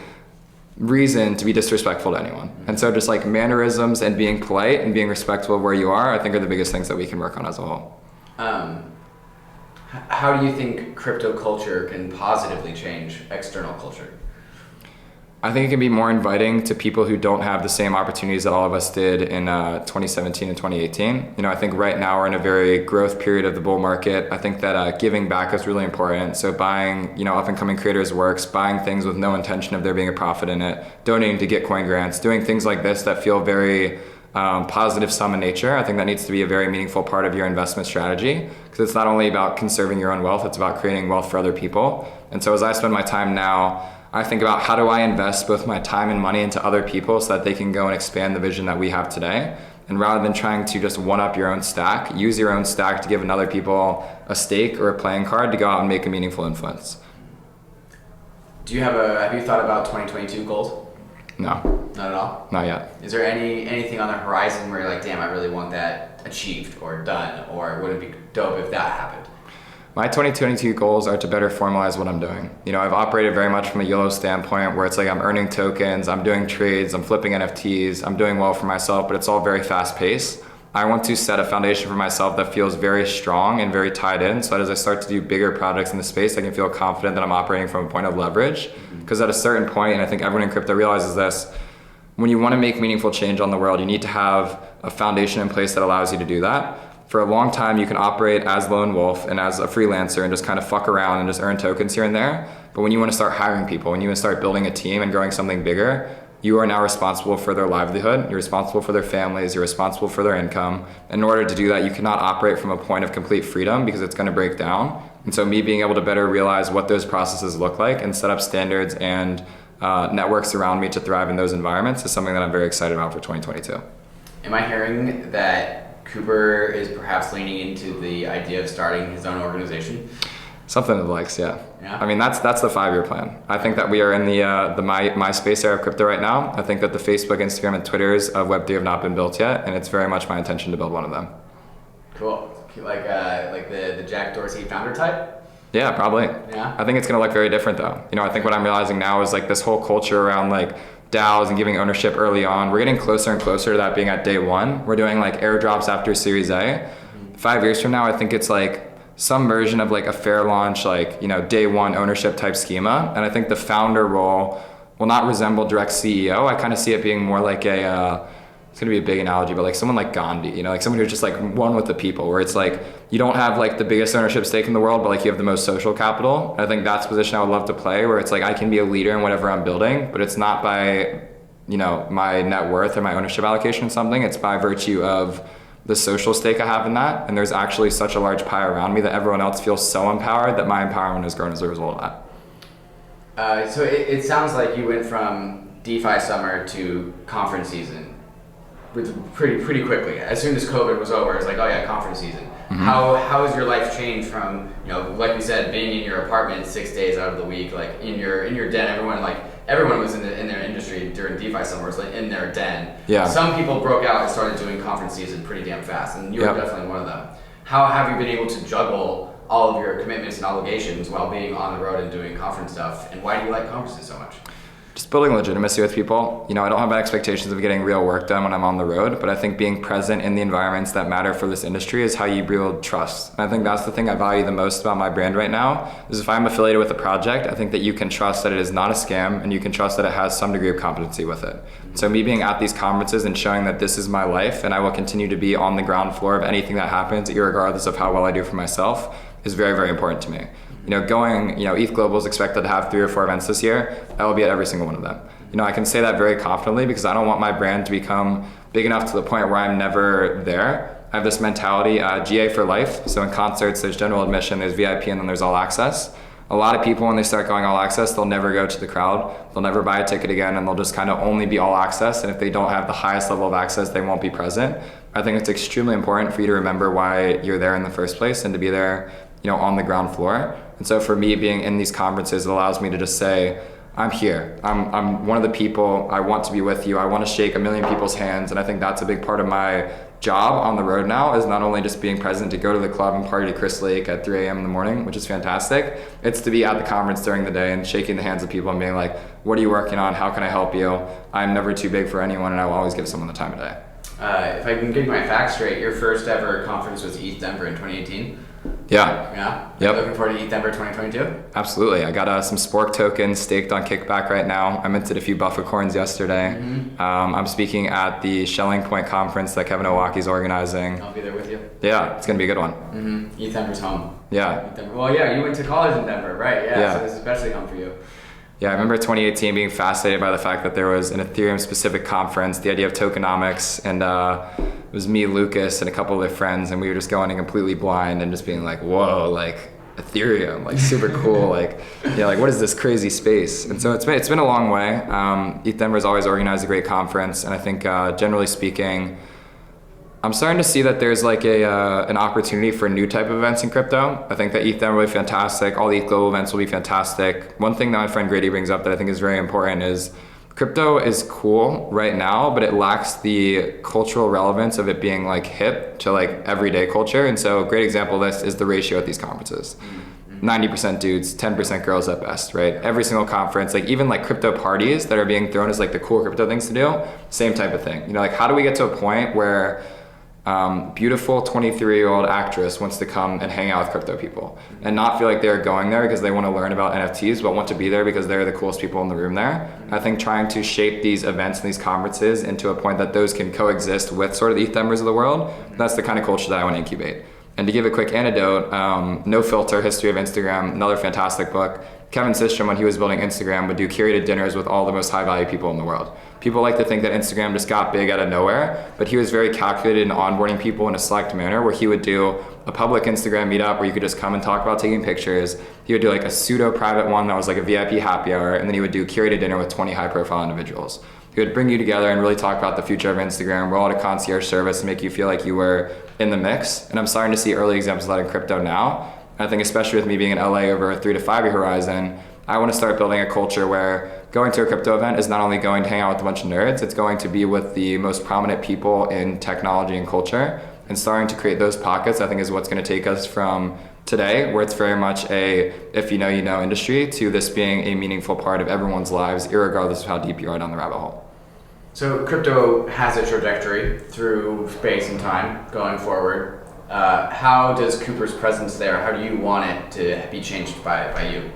reason to be disrespectful to anyone. And so just like mannerisms and being polite and being respectful of where you are, I think are the biggest things that we can work on as a whole. How do you think crypto culture can positively change external culture? I think it can be more inviting to people who don't have the same opportunities that all of us did in 2017 and 2018. I think right now we're in a very growth period of the bull market. I think that giving back is really important. So buying, up and coming creators' works, buying things with no intention of there being a profit in it, donating to Gitcoin grants, doing things like this that feel very positive sum in nature. I think that needs to be a very meaningful part of your investment strategy, because it's not only about conserving your own wealth, it's about creating wealth for other people. And so as I spend my time now, I think about how do I invest both my time and money into other people so that they can go and expand the vision that we have today. And rather than trying to just one up your own stack, use your own stack to give another people a stake or a playing card to go out and make a meaningful influence. Have you thought about 2022 goals? No. Not at all? Not yet. Is there anything on the horizon where you're like, damn, I really want that achieved or done, or would it be dope if that happened? My 2022 goals are to better formalize what I'm doing. I've operated very much from a YOLO standpoint where it's like I'm earning tokens, I'm doing trades, I'm flipping NFTs, I'm doing well for myself, but it's all very fast paced. I want to set a foundation for myself that feels very strong and very tied in, so that as I start to do bigger projects in the space, I can feel confident that I'm operating from a point of leverage. Because at a certain point, and I think everyone in crypto realizes this, when you want to make meaningful change on the world, you need to have a foundation in place that allows you to do that. For a long time, you can operate as lone wolf and as a freelancer and just kind of fuck around and just earn tokens here and there. But when you want to start hiring people, when you want to start building a team and growing something bigger, you are now responsible for their livelihood, you're responsible for their families, you're responsible for their income. In order to do that, you cannot operate from a point of complete freedom because it's going to break down. And so me being able to better realize what those processes look like and set up standards and networks around me to thrive in those environments is something that I'm very excited about for 2022. Am I hearing that Cooper is perhaps leaning into the idea of starting his own organization? Something of the likes, yeah. Yeah. I mean, that's the 5-year plan. I think that we are in the MySpace era of crypto right now. I think that the Facebook, Instagram, and Twitters of Web3 have not been built yet, and it's very much my intention to build one of them. Cool. Like the Jack Dorsey founder type? Yeah, probably. Yeah. I think it's going to look very different though. I think what I'm realizing now is like this whole culture around like DAOs and giving ownership early on. We're getting closer and closer to that being at day one. We're doing like airdrops after Series A. 5 years from now, I think it's like some version of like a fair launch, like, day one ownership type schema. And I think the founder role will not resemble direct CEO. I kind of see it being more like it's gonna be a big analogy, but like someone like Gandhi, like someone who's just like one with the people, where it's like, you don't have like the biggest ownership stake in the world, but like you have the most social capital. And I think that's the position I would love to play, where it's like, I can be a leader in whatever I'm building, but it's not by, my net worth or my ownership allocation in something. It's by virtue of the social stake I have in that. And there's actually such a large pie around me that everyone else feels so empowered that my empowerment has grown as a result of that. So it sounds like you went from DeFi summer to conference season pretty quickly. As soon as COVID was over, it's like, oh yeah, conference season. Mm-hmm. How has your life changed from, like you said, being in your apartment 6 days out of the week, like in your den, everyone was in their industry during DeFi summer, was like in their den. Yeah. Some people broke out and started doing conference season pretty damn fast, and you were definitely one of them. How have you been able to juggle all of your commitments and obligations while being on the road and doing conference stuff, and why do you like conferences so much? Just building legitimacy with people. I don't have expectations of getting real work done when I'm on the road, but I think being present in the environments that matter for this industry is how you build trust. And I think that's the thing I value the most about my brand right now, is if I'm affiliated with a project, I think that you can trust that it is not a scam, and you can trust that it has some degree of competency with it. So me being at these conferences and showing that this is my life, and I will continue to be on the ground floor of anything that happens, irregardless of how well I do for myself, is very, very important to me. ETH Global is expected to have 3 or 4 events this year. I will be at every single one of them. I can say that very confidently because I don't want my brand to become big enough to the point where I'm never there. I have this mentality, GA for life. So in concerts, there's general admission, there's VIP, and then there's all access. A lot of people, when they start going all access, they'll never go to the crowd. They'll never buy a ticket again, and they'll just kind of only be all access. And if they don't have the highest level of access, they won't be present. I think it's extremely important for you to remember why you're there in the first place and to be there, on the ground floor. And so for me, being in these conferences, it allows me to just say, I'm here. I'm one of the people. I want to be with you. I want to shake a million people's hands. And I think that's a big part of my job on the road now, is not only just being present to go to the club and party to Chris Lake at 3 a.m. in the morning, which is fantastic. It's to be at the conference during the day and shaking the hands of people and being like, what are you working on? How can I help you? I'm never too big for anyone, and I will always give someone the time of day. If I can get my facts straight, your first ever conference was ETH Denver in 2018? Yeah. Yeah? Yep. Looking forward to ETH Denver 2022? Absolutely. I got some Spork tokens staked on Kickback right now. I minted a few Buffacorns yesterday. I'm speaking at the Shelling Point conference that Kevin Owaki's organizing. I'll be there with you. Yeah, it's going to be a good one. ETH Denver's home. Yeah. ETH Denver. Well, yeah, you went to college in Denver, right? Yeah. So this is especially home for you. Yeah, I remember 2018 being fascinated by the fact that there was an Ethereum specific conference, the idea of tokenomics, and it was me, Lucas, and a couple of their friends, and we were just going in completely blind and just being like, whoa, like Ethereum, like super cool, like, yeah, like what is this crazy space? And so it's been a long way. ETH Denver has always organized a great conference, and I think generally speaking, I'm starting to see that there's like an opportunity for new type of events in crypto. I think that ETH Denver will be fantastic. All the ETH Global events will be fantastic. One thing that my friend Grady brings up that I think is very important is crypto is cool right now, but it lacks the cultural relevance of it being like hip to like everyday culture. And so a great example of this is the ratio at these conferences. 90% dudes, 10% girls at best, right? Every single conference, like even like crypto parties that are being thrown as like the cool crypto things to do, same type of thing. You know, like how do we get to a point where beautiful 23-year-old actress wants to come and hang out with crypto people and not feel like they're going there because they want to learn about NFTs, but want to be there because they're the coolest people in the room there. I think trying to shape these events and these conferences into a point that those can coexist with sort of the ETH members of the world, that's the kind of culture that I want to incubate. And to give a quick anecdote, No Filter, History of Instagram, another fantastic book. Kevin Systrom, when he was building Instagram, would do curated dinners with all the most high value people in the world. People like to think that Instagram just got big out of nowhere, but he was very calculated in onboarding people in a select manner where he would do a public Instagram meetup where you could just come and talk about taking pictures. He would do like a pseudo private one that was like a VIP happy hour, and then he would do curated dinner with 20 high profile individuals. He would bring you together and really talk about the future of Instagram, roll out a concierge service and make you feel like you were in the mix. And I'm starting to see early examples of that in crypto now. I think especially with me being in LA over a 3 to 5 year horizon, I want to start building a culture where going to a crypto event is not only going to hang out with a bunch of nerds, it's going to be with the most prominent people in technology and culture. And starting to create those pockets, I think, is what's going to take us from today, where it's very much a if you know industry, to this being a meaningful part of everyone's lives, irregardless of how deep you are down the rabbit hole. So crypto has a trajectory through space and time going forward. How does Cooper's presence there, how do you want it to be changed by you?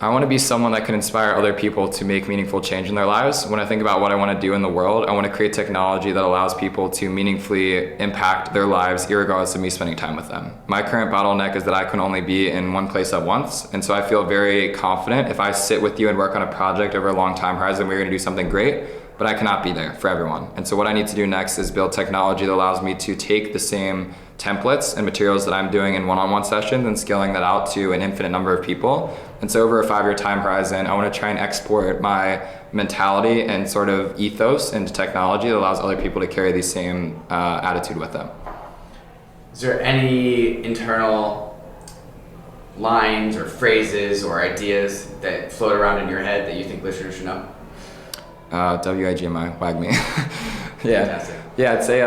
I want to be someone that can inspire other people to make meaningful change in their lives. When I think about what I want to do in the world, I want to create technology that allows people to meaningfully impact their lives, irregardless of me spending time with them. My current bottleneck is that I can only be in one place at once, and so I feel very confident if I sit with you and work on a project over a long time horizon, we're going to do something great, but I cannot be there for everyone. And so what I need to do next is build technology that allows me to take the same templates and materials that I'm doing in one-on-one sessions and scaling that out to an infinite number of people. And so over a 5 year time horizon, I want to try and export my mentality and sort of ethos into technology that allows other people to carry the same attitude with them. Is there any internal lines or phrases or ideas that float around in your head that you think listeners should know? WIGMI, WAG me. Yeah. Fantastic. Yeah, I'd say,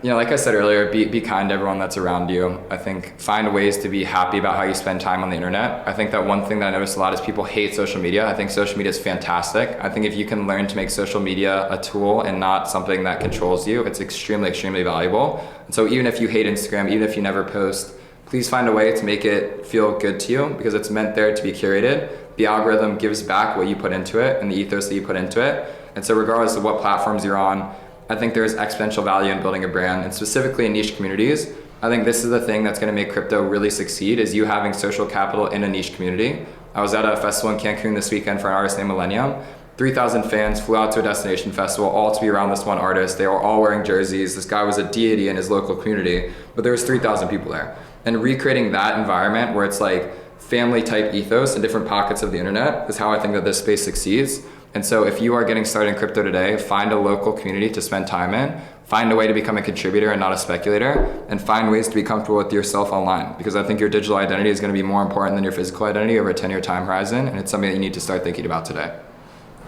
like I said earlier, be kind to everyone that's around you. I think find ways to be happy about how you spend time on the internet. I think that one thing that I notice a lot is people hate social media. I think social media is fantastic. I think if you can learn to make social media a tool and not something that controls you, it's extremely, extremely valuable. And so even if you hate Instagram, even if you never post, please find a way to make it feel good to you because it's meant there to be curated. The algorithm gives back what you put into it and the ethos that you put into it. And so regardless of what platforms you're on, I think there's exponential value in building a brand, and specifically in niche communities. I think this is the thing that's going to make crypto really succeed, is you having social capital in a niche community. I was at a festival in Cancun this weekend for an artist named Millennium. 3,000 fans flew out to a destination festival, all to be around this one artist. They were all wearing jerseys. This guy was a deity in his local community, but there was 3,000 people there. And recreating that environment where it's like family type ethos in different pockets of the internet is how I think that this space succeeds. And so if you are getting started in crypto today, find a local community to spend time in, find a way to become a contributor and not a speculator, and find ways to be comfortable with yourself online. Because I think your digital identity is going to be more important than your physical identity over a 10-year time horizon, and it's something that you need to start thinking about today.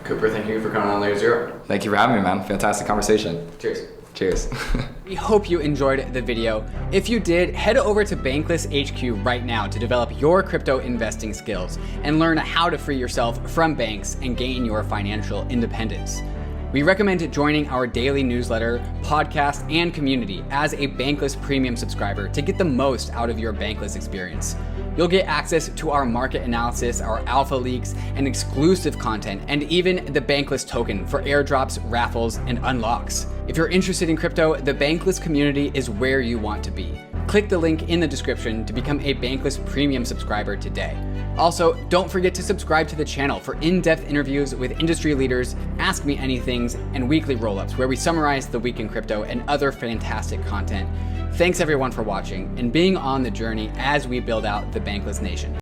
Cooper, thank you for coming on Layer Zero. Thank you for having me, man. Fantastic conversation. Cheers. Cheers. We hope you enjoyed the video. If you did, head over to Bankless HQ right now to develop your crypto investing skills and learn how to free yourself from banks and gain your financial independence. We recommend joining our daily newsletter, podcast, and community as a Bankless Premium subscriber to get the most out of your Bankless experience. You'll get access to our market analysis, our alpha leaks, and exclusive content, and even the Bankless token for airdrops, raffles, and unlocks. If you're interested in crypto, the Bankless community is where you want to be. Click the link in the description to become a Bankless Premium subscriber today. Also, don't forget to subscribe to the channel for in-depth interviews with industry leaders, Ask Me Anythings, and weekly roll-ups where we summarize the week in crypto and other fantastic content. Thanks everyone for watching and being on the journey as we build out the Bankless Nation.